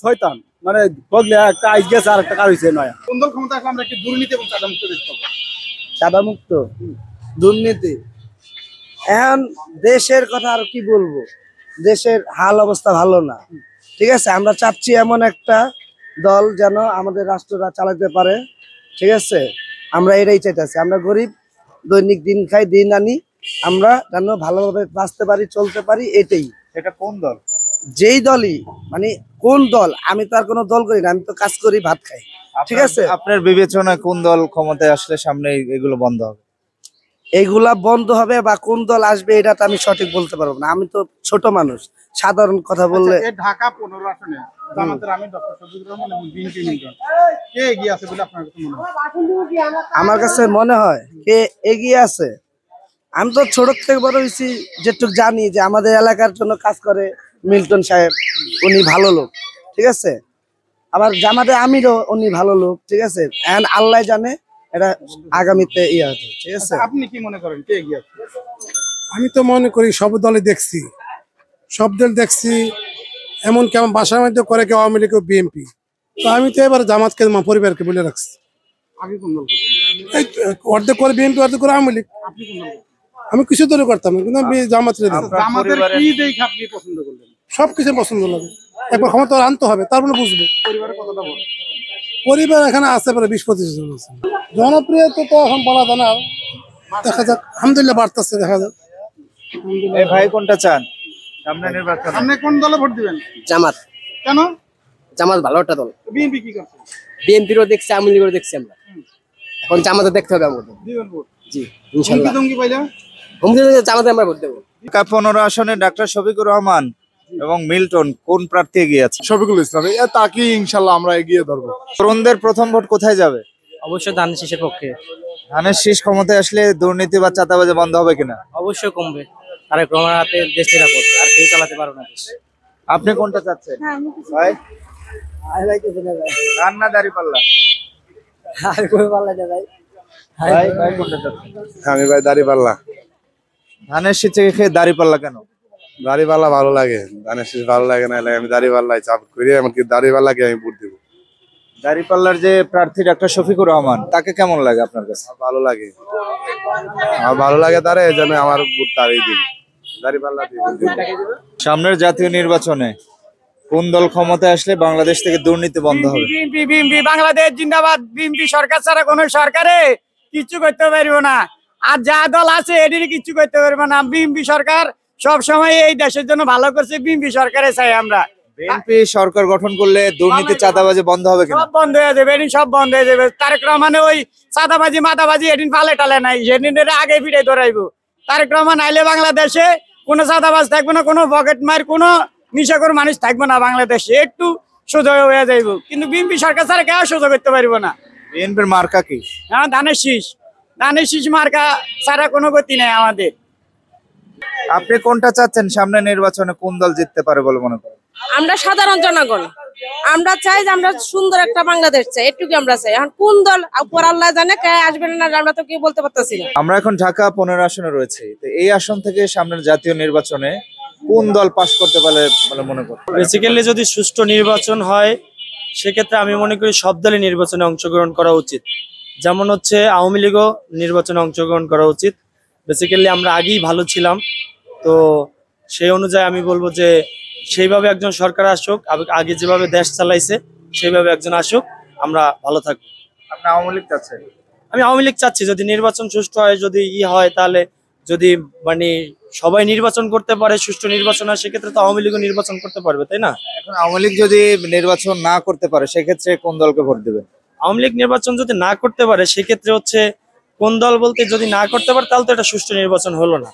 শয়তান, মানে বগলে একটা আইস গেছে আর একটা কার হইছে নয়। কোন দল ক্ষমতা আসলে আমরা একটি দুর্নীতি এবং চাঁদামুক্ত দেশ পাবো? চাঁদামুক্ত, দুর্নীতি, এখন দেশের কথা আর কি বলবো, দেশের হাল অবস্থা ভালো না, ঠিক আছে। আমরা চাচ্ছি এমন একটা দল যেন আমাদের রাষ্ট্রটা চালাতে পারে, ঠিক আছে, আমরা এটাই চাইতেছি। আমরা গরিব, দৈনিক দিন খাই দিন আনি, আমরা যেন ভালোভাবে বাঁচতে পারি, চলতে পারি, এটাই। এটা কোন দল? যেই দলই, মানে কোন দল, আমি তো আর কোনো দল করি না, আমি তো কাজ করি, ভাত খাই, ঠিক আছে। আপনার বিবেচনায় কোন দল ক্ষমতায় আসলে সামনে এগুলো বন্ধ হবে? এইগুলা বন্ধ হবে বা কোন দল আসবে এটা তো আমি সঠিক বলতে পারবো না, আমি তো ছোট মানুষ, সাধারণ কথা বললে। এই ঢাকা 15 আসনে জামাতের আমি ডক্টর শফিকুর রহমান এবং বিএনপি মিল্টন কে এগিয়ে আছে বলে আপনার কাছে মনে হয়? আমার কাছে মনে হয় কে এগিয়ে আছে, আমি তো ছোট থেকে বড় হয়েছি, যেটুকু জানি যে আমাদের এলাকার জন্য কাজ করে মিল্টন সাহেব, উনি ভালো লোক, ঠিক আছে। আবার জামাতে আমিরও উনি ভালো লোক, ঠিক আছে। এখন আল্লাহ জানে এটা আগামীতে ইয়ে আছে, ঠিক আছে। আপনি কি মনে করেন কে এগিয়ে আছে? আমি তো মনে করি সব দলে দেখছি, সব দল দেখছি, এমন কেমন বাসার মধ্যে করে কেউ আওয়ামী লীগ, বিএনপি, তো আমি তো এবার জামাতকে আমার পরিবারকে বলে রাখছি। আগে কোন দল করতেন? এই অর্ধেক করে বিএনপি, অর্ধেক করে আওয়ামী লীগ। আপনি কোন দল করতেন? আমি কিছু দলে করতাম না, কিন্তু আমি জামাতের জামাতের কি দেখে আপনি পছন্দ করলেন? সবকিছু পছন্দ লাগে, একবার ক্ষমতা আনতে হবে, তারপরে বুঝবো। পরিবারে কতটা বড়? পরিবার এখানে আছে প্রায় 20-25 জন আছে। জনপ্রিয়তা তো এখন বলা যায় না, দেখা যাক, আলহামদুলিল্লাহ বাড়তেছে, দেখা যাক। এই ভাই কোনটা চান সামনে নির্বাচন? আপনি কোন দলে ভোট দিবেন? জামাত। কেন? জামাত ভালো একটা দল। বিএনপি কি করছে? বিএনপিরও দেখছি, আওয়ামী লীগেরও দেখছি আমরা, এখন জামাতে দেখতে হবে আমাদের। দিবেন ভোট? জি ইনশাআল্লাহ। হুমকি পাইলে জামাতে আমরা ভোট দেবো। ঢাকা 15 আসনে ডাক্তার শফিকুর রহমান এবং মিল্টন, কোন প্রার্থী এগিয়ে আছে? শফিকুল ইসলাম, তাকে ইনশাল্লাহ আমরা এগিয়ে ধরবো। তরুণদের প্রথম ভোট কোথায় যাবে? অবশ্যই ধানের শীষের পক্ষে। ধানের শীষ ক্ষমতায় আসলে দুর্নীতি বা চাঁদাবাজি বন্ধ হবে কিনা? অবশ্যই কমবে, তারেক রহমানের হাতে দেশ নিরাপদ, আর কেউ চালাতে পারবে না দেশ। আপনি কোনটা চাচ্ছেন ভাই? ধান না দাঁড়িপাল্লা? ভাই কোনটা চাচ্ছেন? আমি ভাই দাঁড়িপাল্লা। ধানের শীষে খেয়ে দাঁড়িপাল্লা কেন? দাঁড়িপাল্লা ভালো লাগে, ধানের শীষ ভালো লাগে না, আমি দাঁড়িপাল্লাই চাপ করি, এমনকি দাঁড়িপাল্লাকে আমি ভোট দিব। দাঁড়িপাল্লার যে প্রার্থী ডাক্তার শফিকুর রহমান, তাকে কেমন লাগে আপনার কাছে? ভালো লাগে, আমার ভালো লাগে তারা, এই জন্য আমার ভোট তারই দিব, দাঁড়িপাল্লা দিব। সামনের জাতীয় নির্বাচনে কোন দল ক্ষমতায় আসলে বাংলাদেশ থেকে দুর্নীতি বন্ধ হবে? বিএনপি বাংলাদেশ জিন্দাবাদ। বিএনপি সরকার ছাড়া কোন সরকারে কিচ্ছু করতে পারবো না, আর যা দল আছে এদের কিচ্ছু করতে পারবো না। বিএনপি সরকার সব সময় এই দেশের জন্য ভালো করছে, বিএনপি সরকারে চাই আমরা। বিএনপি সরকার গঠন করলে দুর্নীতি চাঁদাবাজি বন্ধ হবে কিনা? সব বন্ধ হয়ে যাবে, এদিন সব বন্ধ হয়ে যাবে। তারেক রহমানে ওই চাঁদাবাজি মাদাবাজি এদিন ফালে টালে নাই, সেদিন আগে ফিরে ধরাইবো। তারেক রহমান আইলে বাংলাদেশে কোনো চাঁদাবাজ থাকবে না, কোনো পকেট মার, কোনো নিশাখোর মানুষ থাকবে না বাংলাদেশে, একটু সোজা হয়ে যাইব। কিন্তু বিএনপি সরকার ছাড়া কেউ সোজা করতে পারবো না। বিএনপির মার্কা কি? হ্যাঁ, ধানের শীষ মার্কা ছাড়া কোনো গতি নেই আমাদের। আপনি কোনটা চাচ্ছেন? সামনে নির্বাচনে কোন দল জিততে পারে বলে মনে করেন? আমরা সাধারণ জনগণ, আমরা চাই যে আমরা সুন্দর একটা বাংলাদেশ চাই, এটুকু আমরা চাই। এখন কোন দল উপর আল্লাহ জানে, কে আসবে না আমরা তো কেউ বলতে পারতেছি না। আমরা এখন ঢাকা 15 আসনে রয়েছে, তো এই আসন থেকে সামনের জাতীয় নির্বাচনে কোন দল পাশ করতে পারে বলে মনে করেন? বেসিক্যালি যদি সুষ্ঠু নির্বাচন হয় সেক্ষেত্রে আমি মনে করি সব দলই নির্বাচনে অংশগ্রহণ করা উচিত। যেমন হচ্ছে আওয়ামী লীগও নির্বাচনে অংশগ্রহণ করা উচিত। বেসিক্যালি আমরা আগেই ভালো ছিলাম, তো সেই অনুযায়ী আমি বলবো যে সেইভাবে একজন সরকার আসুক, আগে যেভাবে দেশ চালাইছে সেইভাবে একজন আসুক, আমরা ভালো থাকবো। আপনি আওয়ামী লীগ চাচ্ছেন? আমি আওয়ামী লীগ চাচ্ছি, যদি নির্বাচন সুষ্ঠু হয়, যদি হয় তাহলে যদি মানে সবাই নির্বাচন করতে পারে, সুষ্ঠু নির্বাচন হয়, সেক্ষেত্রে তো আওয়ামী লীগও নির্বাচন করতে পারবে, তাই না? এখন আওয়ামী লীগ যদি নির্বাচন না করতে পারে সেক্ষেত্রে কোন দলকে ভোট দেবেন? আওয়ামী লীগ নির্বাচন যদি না করতে পারে সেক্ষেত্রে হচ্ছে কোন দল বলতে যদি না করতে পারে তাহলে তো এটা সুষ্ঠু নির্বাচন হলো না।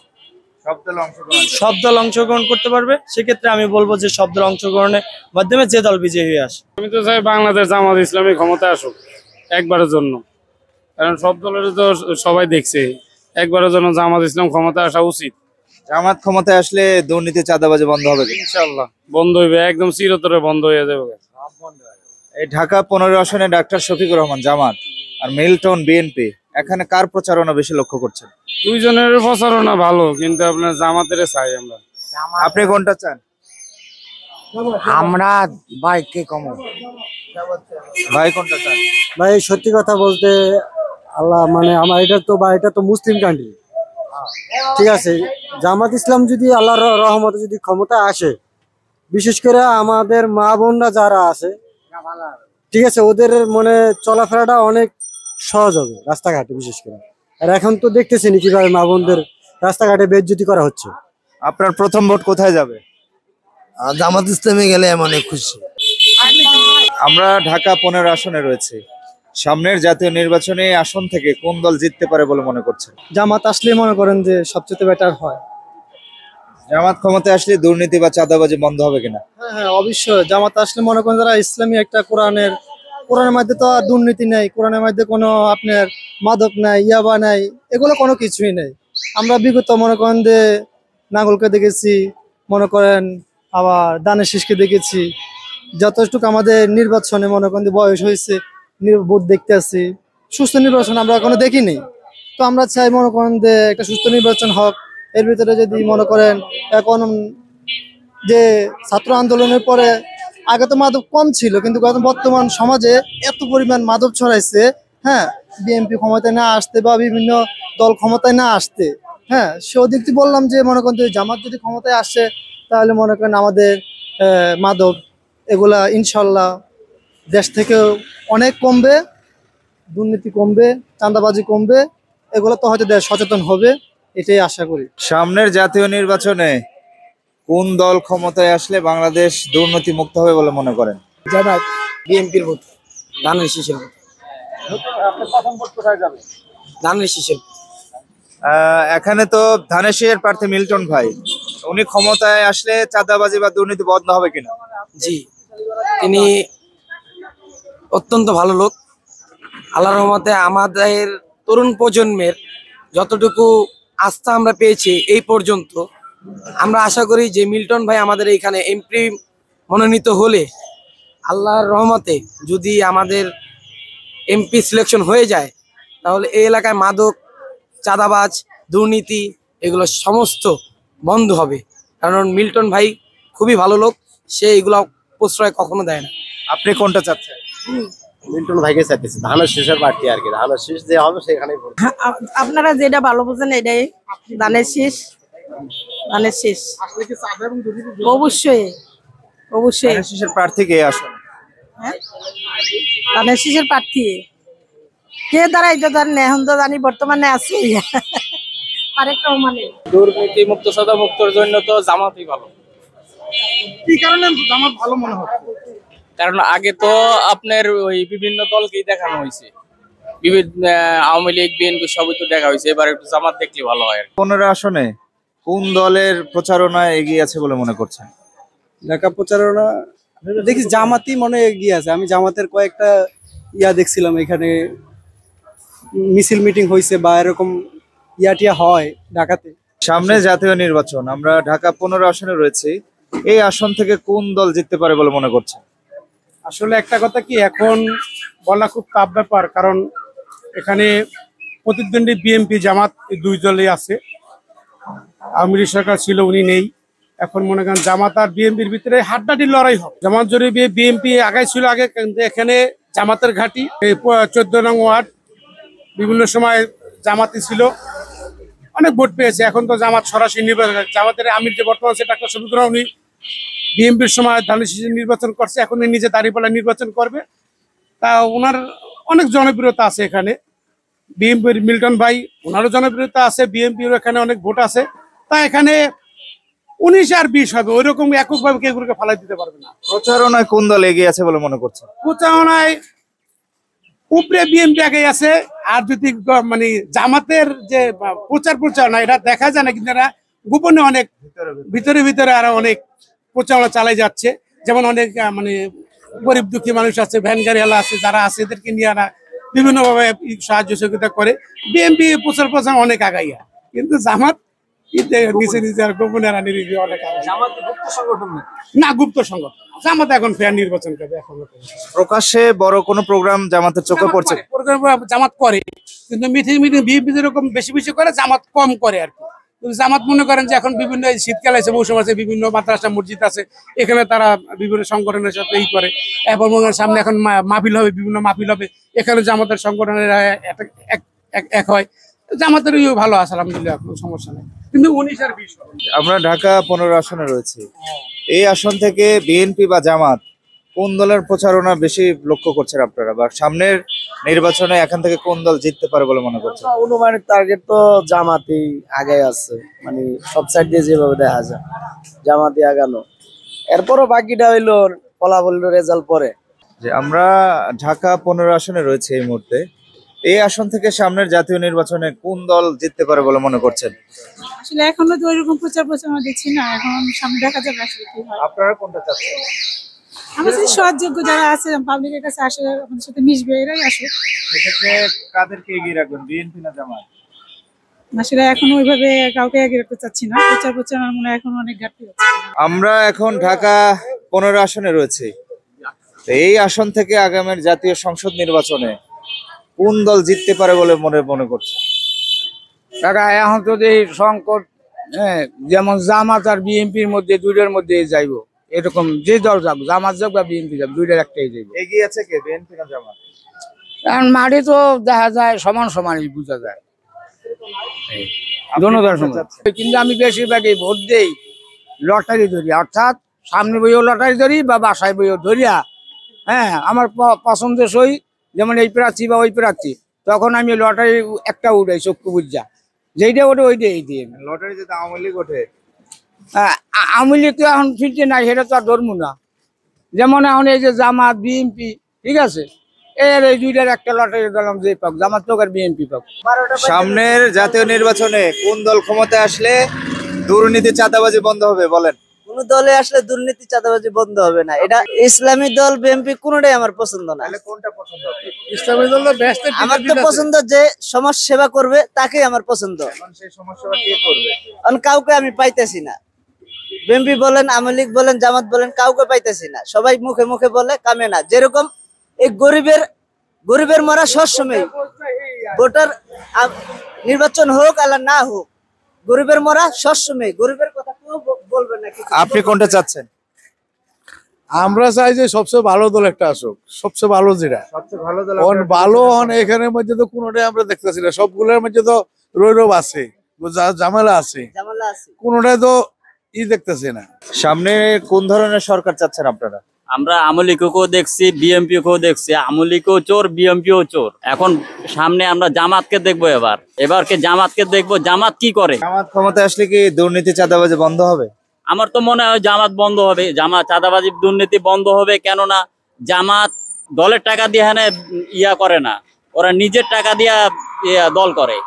সব দল অংশগ্রহণ করতে পারবে, সেক্ষেত্রে আমি বলবো যে সব দল অংশগ্রহণের মাধ্যমে যে দল বিজয়ী হয়ে আসে। আমি তো চাই বাংলাদেশ জামাত ইসলামী ক্ষমতা আসুক একবারের জন্য, কারণ সব দলের তো সবাই দেখছে, একবারের জন্য জামাত ইসলাম ক্ষমতা আসা উচিত। জামাত ক্ষমতায় আসলে দুর্নীতি চাঁদাবাজি বন্ধ হবে? ইনশাআল্লাহ বন্ধ হইবে, একদম চিরতরে বন্ধ হয়ে যাবে। এই ঢাকা 15 আসনে ডাক্তার শফিকুর রহমান জামাত আর মিল্টন বিএনপি, এখানে কার প্রচারণা বেশি লক্ষ্য করছেন? দুইজনের প্রচারণা ভালো, কিন্তু আপনার জামাতের চাই আমরা। আপনি কোনটা চান? আমরা বাইকে কম। ভাই কোনটা চান? ভাই সত্যি কথা বলতে আল্লাহ মানে আমার এটা তো মুসলিম কান্ট্রি, ঠিক আছে। জামাত ইসলাম যদি আল্লাহর রহমতে যদি ক্ষমতা আসে, বিশেষ করে আমাদের মা বোনরা যারা আছে, ঠিক আছে, ওদের মানে চলাফেরাটা অনেক সহজ হবে রাস্তাঘাটে বিশেষ করে। আর এখন তো দেখতেছেন কিভাবে মা বোনদের রাস্তাঘাটে বেইজ্জতি করা হচ্ছে। আপনার প্রথম ভোট কোথায় যাবে? জামাত ইসলামে গেলে আমি অনেক খুশি। আমরা ঢাকা 15 আসনে রয়েছে, সামনের জাতীয় নির্বাচনে এই আসন থেকে কোন দল জিততে পারে বলে মনে করছেন? জামাত আসলে মনে করেন যে সবচেয়ে বেটার হয়। জামাত ক্ষমতায় আসলে দুর্নীতি বা চাঁদাবাজি বন্ধ হবে কিনা? হ্যাঁ অবশ্যই, জামাত আসলে মনে করেন যারা ইসলামী একটা কোরআনের মধ্যে তো আর দুর্নীতি নেই, কোরআনের মধ্যে কোনো আপনার মাদক নাই, ইয়াবা নাই, এগুলো কোনো কিছুই নেই। আমরা বিগত মনে করেন যে নাঙ্গলকে দেখেছি, মনে করেন আবার দানের শীষকে দেখেছি, যতটুকু আমাদের নির্বাচনে মনে করেন বয়স হয়েছে ভোট দেখতে আসছি, সুস্থ নির্বাচন আমরা এখনো দেখিনি। তো আমরা চাই মনে করেন যে একটা সুস্থ নির্বাচন হোক। এর ভিতরে যদি মনে করেন এখন যে ছাত্র আন্দোলনের পরে আগে তো মাদক কম ছিল, কিন্তু বর্তমান সমাজে এত পরিমাণ মাদক ছড়াইছে, হ্যাঁ, বিএনপি ক্ষমতায় না আসতে বা বিভিন্ন দল ক্ষমতায় না আসতে, হ্যাঁ, সে দিক থেকে বললাম যে মনে করেন জামাত যদি ক্ষমতায় আসে তাহলে মনে করেন আমাদের মাদক এগুলা ইনশাল্লাহ দেশ থেকে অনেক কমবে, দুর্নীতি কমবে, চাঁদাবাজি কমবে, এগুলো তো হয়তো দেশ সচেতন হবে, এটাই আশা করি। সামনের জাতীয় নির্বাচনে কোন দল ক্ষমতায় আসলে বাংলাদেশ দুর্নীতি মুক্ত হবে বলে মনে করেন? জামাত, বিএনপির ভোট, ধানের শীষের ভোট। আপনার প্রথম ভোট কোথায় যাবে? ধানের শীষের। এখানে তো ধানের শীষের প্রার্থী মিল্টন ভাই, উনি ক্ষমতায় আসলে চাঁদাবাজি বা দুর্নীতি বন্ধ হবে কিনা? জি, তিনি অত্যন্ত ভালো লোক। আল্লাহর রহমতে আমাদের তরুণ প্রজন্মের যতটুকু আস্থা আমরা পেয়েছি এই পর্যন্ত, আমরা আশা করি যে মিল্টন ভাই আমাদের এইখানে এমপি মনোনীত হলে আল্লাহর রহমতে যদি আমাদের এমপি সিলেকশন হয়ে যায় তাহলে এই এলাকায় মাদক, চাঁদাবাজ, দুর্নীতি এগুলো সমস্ত বন্ধ হবে। কারণ মিল্টন ভাই খুবই ভালো লোক, সে এগুলো প্রশ্রয় কখনো দেয় না। আপনি কোনটা চাচ্ছেন? মিল্টন ভাইকে চাইতেছি, ধানের শীষের প্রার্থী আর কি, ধানের শীষ যে হবে সেখানেই ভোট। আপনারা যেটা ভালো বুঝেন এটাই, ধানের শীষ, ধানের শীষ। অবশ্যই অবশ্যই ধানের শীষের প্রার্থী কে আসুন? ধানের শীষের প্রার্থী কে দ্বারা এটা জানি এখন তো জানি বর্তমানে আছে আরেকটা মানে দুর্নীতি মুক্ত, সাদা মুক্তর জন্য তো জামাতই ভালো। কি কারণে জামাত ভালো মনে হয়? কারণ আগে তো আপনার ওই বিভিন্ন দলকেই দেখানো হয়েছে, বিভিন্ন আওয়ামী লীগ, বিএনপি সবই তো দেখা হয়েছে, এবার একটু জামাত দেখলে ভালো হয়। 15 আসনে কোন দলের প্রচারণায় এগিয়ে আছে বলে মনে করছেন? ঢাকা প্রচারণা দেখি জামাতই মনে এগিয়ে আছে। আমি জামাতের কয়েকটা দেখছিলাম, এখানে মিছিল মিটিং হয়েছে বা এরকম টিয়া হয় ঢাকাতে। সামনে জাতীয় নির্বাচন, আমরা ঢাকা 15 আসনে রয়েছি, এই আসন থেকে কোন দল জিততে পারে বলে মনে করছেন? আসলে একটা কথা কি, এখন বলা খুব টাফ ব্যাপার, কারণ এখানে প্রতিদ্বন্দ্বী বিএনপি জামাত এই দুই দলই আছে। আওয়ামী লীগ সরকার ছিল, উনি নেই। এখন মনে করেন জামাত আর বিএনপির ভিতরে হাড্ডাহাড্ডি লড়াই হবে। জামাত যদি বিএনপি আগাই ছিল আগে, কিন্তু এখানে জামাতের ঘাঁটি 14 নং ওয়ার্ড বিভিন্ন সময় জামাতি ছিল, অনেক ভোট পেয়েছে। এখন তো জামাত সরাসরি নির্বাচন, জামাতের আমির যে বর্তমান আছে ডাক্তার শফিকুর রহমান, উনি বিএনপির সময় ধানের শীষে নির্বাচন করছে, এখন নিজে দাঁড়িপাল্লা নির্বাচন করবে। তা ওনার অনেক জনপ্রিয়তা আছে এখানে। বিএনপির মিল্টন ভাই, ওনারও জনপ্রিয়তা আছে, বিএনপির এখানে অনেক ভোট আছে। তা এখানে 19 আর 20 হবে, ওই রকম এককভাবে কেউ কাউকে ফালাই দিতে পারবে না। প্রচারণায় কোন দল এগিয়ে আছে বলে মনে করছেন? প্রচারণায় উপরে বিএনপি আগে আছে, আর যদি মানে জামাতের যে প্রচারণা এটা দেখা যায় না, কিন্তু এরা গোপনে অনেক ভিতরে ভিতরে আরো অনেক প্রচারণা চালাই যাচ্ছে। যেমন অনেক মানে গরিব দুঃখী মানুষ আছে, ভ্যান গাড়িওয়ালা আছে, যারা আছে এদেরকে নিয়ে আনা বিভিন্নভাবে সাহায্য সহযোগিতা করে। বিএনপি প্রচার অনেক আগাইয়া, কিন্তু জামাত নিচে নিচে আর গোপনে অনেক না, গুপ্ত সংগঠন। জামাত এখন ফেয়ার নির্বাচন করবে। এখন প্রকাশ্যে বড় কোনো প্রোগ্রাম জামাতের চোখে পড়ছে? জামাত করে, কিন্তু মিটিং বিএনপি যেরকম বেশি বেশি করে, জামাত কম করে আর কি। জামাত মনে করেন যে এখন বিভিন্ন শীতকাল আছে, মৌসুম আছে, বিভিন্ন মাদ্রাসা মসজিদ আছে, এখানে তারা বিভিন্ন সংগঠনের সাথে করে। এবং সামনে এখন মাহফিল হবে, বিভিন্ন মাহফিল হবে, এখানে জামাতের সংগঠনের এক হয়। জামাতের ভালো আছে আলহামদুলিল্লাহ, কোনো সমস্যা নেই। কিন্তু 19 আর 20 আমরা ঢাকা 15 আসনে রয়েছে, এই আসন থেকে বিএনপি বা জামাত কোন দলের প্রচারণা বেশি লক্ষ্য করছেন আপনারা, বা সামনের নির্বাচনে এখান থেকে কোন দল জিততে পারে বলে মনে করছেন? অনুমানিক টার্গেট তো জামাতই আগে আছে, মানে সব সাইড দিয়ে যেভাবে দেখা যায় জামাতই আগানো। এরপরও বাকিটা হইলো ফলাফল রেজাল্ট পরে। যে আমরা ঢাকা 15 আসনে রয়েছে এই মুহূর্তে, এই আসন থেকে সামনের জাতীয় নির্বাচনে কোন দল জিততে পারে বলে মনে করছেন? আসলে এখনো তো ওইরকম প্রচারণা দেখছি না, এখন সামনে দেখা যাবে আসলে কি হয়। আপনারা কোনটা চাচ্ছেন? আমাদের সহযোগ্য যারা আছে পাবলিকের কাছে আসে, আমাদের সাথে মিশবে, এরাই আসে। এক্ষেত্রে কাদেরকে এগিয়ে রাখবেন, বিএনপি না জামাত? আসলে এখন ওইভাবে কাউকে এগিয়ে রাখতে চাচ্ছি না, প্রচারণার মনে এখন অনেক ঘাটতি আছে। আমরা এখন ঢাকা 15 আসনে রয়েছে, এই আসন থেকে আগামীর জাতীয় সংসদ নির্বাচনে কোন দল জিততে পারে বলে মনে করছে? এখন যদি সংকট, যেমন জামাত আর বিএনপির মধ্যে, দুইটার মধ্যে যাইব, এরকম যে দল যাবো, জামাত যাক বা বিএনপি যাক, দুইটার একটাই যাইব। এগিয়ে আছে কে, বিএনপি না জামাত? এখন মাঠে তো দেখা যায় সমান সমানই বোঝা যায় দোনোটার সময়। কিন্তু আমি বেশিরভাগই ভোট দেই লটারি ধরি, অর্থাৎ সামনে বইও লটারি ধরি বা বাসায় বইও ধরিয়া, আমার পছন্দের সই, যেমন এই প্রার্থী বা ওই প্রার্থী, তখন আমি লটারি একটা উঠাই চক্ষু বুঝা, যেইটা ওঠে ওইটা এই দিয়ে। লটারি যদি আওয়ামী লীগ ওঠে, আওয়ামী লীগ তো এখন ফিরতে নাই, সেটা তো আর ধরবো না। যেমন এখন এই যে জামাত বিএনপি, ঠিক আছে, এর এই দুইটার একটা লটারি দিলাম, যে পাক জামাত পাক আর বিএনপি পাক। সামনের জাতীয় নির্বাচনে কোন দল ক্ষমতায় আসলে দুর্নীতি চাঁদাবাজি বন্ধ হবে বলেন? কোন দলে আসলে দুর্নীতি চাঁদাবাজি বন্ধ হবে না। এটা ইসলামী দল বিএনপি কোনটাই আমার পছন্দ না। কোনটা পছন্দ হবে? ইসলামী দল আমার তো পছন্দ যে সমাজ সেবা করবে তাকেই আমার পছন্দ। সেই সমাজ সেবা কে করবে? কাউকে আমি পাইতেছি না। বিএনপি বলেন, আওয়ামী লীগ বলেন, জামাত বলেন, কাউকে পাইতেছি না। সবাই মুখে মুখে বলে, কামে না। যেরকম এই গরিবের মরা সবসময় ভোটার নির্বাচন হোক আর না হোক, গরিবের মরা সবসময়, গরিবের কথা কেউ বলবে না। আপনি কোনটা চাচ্ছেন? আমরা চাই যে সবচেয়ে ভালো দল একটা আসুক, সবচেয়ে ভালো যেটা সবচেয়ে ভালো দল ভালো হন। এখানের মধ্যে তো কোনোটাই আমরা দেখতেছি না, সবগুলোর মধ্যে তো রৈরব আছে, ঝামেলা আছে, কোনোটাই তো দেখতেছি না। সামনে কোন ধরনের সরকার চাচ্ছেন আপনারা? আমরা আওয়ামী লীগকেও দেখছি, বিএনপিকেও দেখছি। আওয়ামী লীগও চোর, বিএনপিও চোর। এখন সামনে আমরা জামাতকে দেখবো। এবারকে জামাতকে দেখবো, জামাত কি করে। জামাত ক্ষমতায় আসলে কি দুর্নীতি চাঁদাবাজি বন্ধ হবে? আমার তো মনে হয় জামাত বন্ধ হবে, জামাত চাঁদাবাজি দুর্নীতি বন্ধ হবে। কেননা জামাত দলের টাকা দিয়ে ইয়া করে না, ওরা নিজের টাকা দিয়ে দল করে।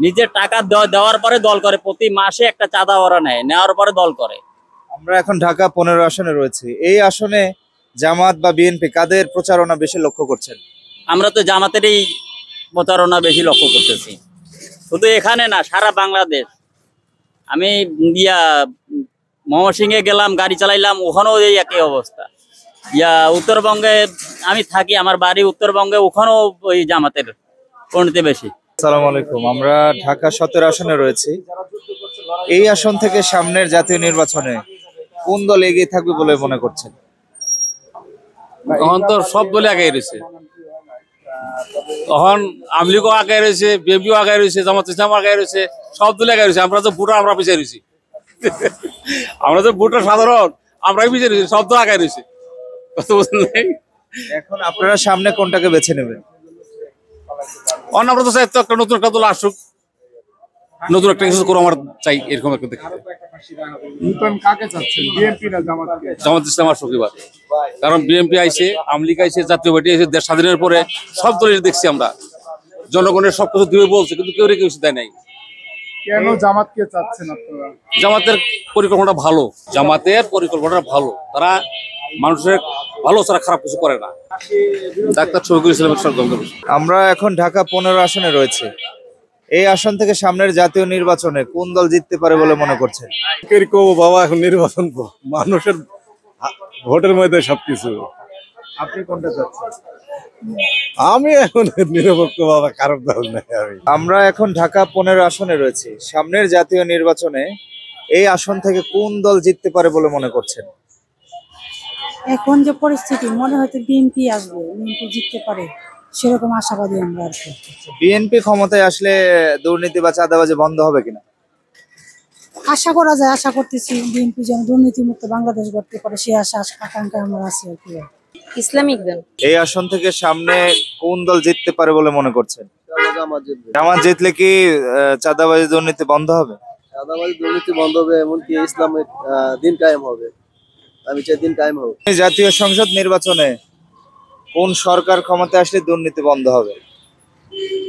নিজের টাকা দেওয়ার পরে দল করে, প্রতি মাসে একটা চাঁদা ওরা নেওয়ার পরে দল করে। আমরা এখন ঢাকা 15 আসনে রয়েছে। এই আসনে জামাত বা বিএনপি কাদের প্রচারণা বেশি লক্ষ্য করছেন? আমরা তো জামাতেরই প্রচারণা বেশি লক্ষ্য করতেছি, শুধু এখানে না, সারা বাংলাদেশ। আমি ময়মনসিংহে গেলাম, গাড়ি চালাইলাম, ওখানেও এই একই অবস্থা। উত্তরবঙ্গে আমি থাকি, আমার বাড়ি উত্তরবঙ্গে, ওখানেও ওই জামাতের পরিণতি বেশি। আসসালামু আলাইকুম। আমরা ঢাকা 17 আসনে রয়েছি। এই আসন থেকে সামনের জাতীয় নির্বাচনে কোন দল এগিয়ে থাকবে বলে মনে করছেন? তখন তো সব দলে আগে রয়েছে, তখন আওয়ামী লীগও আগে রয়েছে, বিএনপিও আগে রয়েছে, জামাত ইসলাম আগে রয়েছে, সব দলে আগে রয়েছে। আমরা তো ভোটার, আমরা পিছিয়ে রয়েছি। আমরা তো ভোটার সাধারণ, আমরাই পিছিয়ে রয়েছি, সব দল আগে রয়েছে। এখন আপনারা সামনে কোনটাকে বেছে নেবেন? আমরা তো চাই একটা নতুন একটা দল আসুক, নতুন একটা কিছু করে আমার চাই, এরকম একটা দেখতে। জামাত ইসলাম আসুক এবার, কারণ বিএনপি আইছে, আওয়ামী লীগ আইছে, জাতীয় পার্টি আইছে। দেশ স্বাধীনের পরে সব দলের দেখছি আমরা, জনগণের সবকিছু দিবে বলছে, কিন্তু কেউ কিছু দেয় নাই। কেন জামাতকে চাচ্ছেন আপনারা? জামাতের পরিকল্পনাটা ভালো, জামাতের পরিকল্পনাটা ভালো। তারা মানুষের ভালো ছাড়া খারাপ কিছু করে না। ডাক্তার শফিকুল ইসলামের সরকার। আমরা এখন ঢাকা 15 আসনে রয়েছে। এই আসন থেকে সামনের জাতীয় নির্বাচনে কোন দল জিততে পারে বলে মনে করছেন? বাবা, এখন নির্বাচন মানুষের ভোটের মধ্যে সবকিছু। আপনি কোনটা চাচ্ছেন? আমি এখন নিরপেক্ষ বাবা, কারণ দল নাই। আমরা এখন ঢাকা 15 আসনে রয়েছে। সামনের জাতীয় নির্বাচনে এই আসন থেকে কোন দল জিততে পারে বলে মনে করছেন? এখন যে পরিস্থিতি, মনে হয়তো বিএনপি আসবে, বিএনপি জিততে পারে, সেরকম আশাবাদী আমরা আর কি। বিএনপি ক্ষমতায় আসলে দুর্নীতি বা চাঁদাবাজি বন্ধ হবে কিনা? আশা করা যায়, আশা করতেছি বিএনপি যেন দুর্নীতিমুক্ত বাংলাদেশ গড়তে পারে, সে আশা আকাঙ্ক্ষা আমরা আছে আর কি। ইসলামিক দল। এই আসন থেকে সামনে কোন দল জিততে পারে বলে মনে করছেন? জামাত জিতলে কি চাঁদাবাজি দুর্নীতি বন্ধ হবে? চাঁদাবাজি দুর্নীতি বন্ধ হবে, এমনকি ইসলামের দিন কায়েম হবে। আমি চাই দিন কায়েম হোক। জাতীয় সংসদ নির্বাচনে কোন সরকার ক্ষমতায় আসলে দুর্নীতি বন্ধ হবে?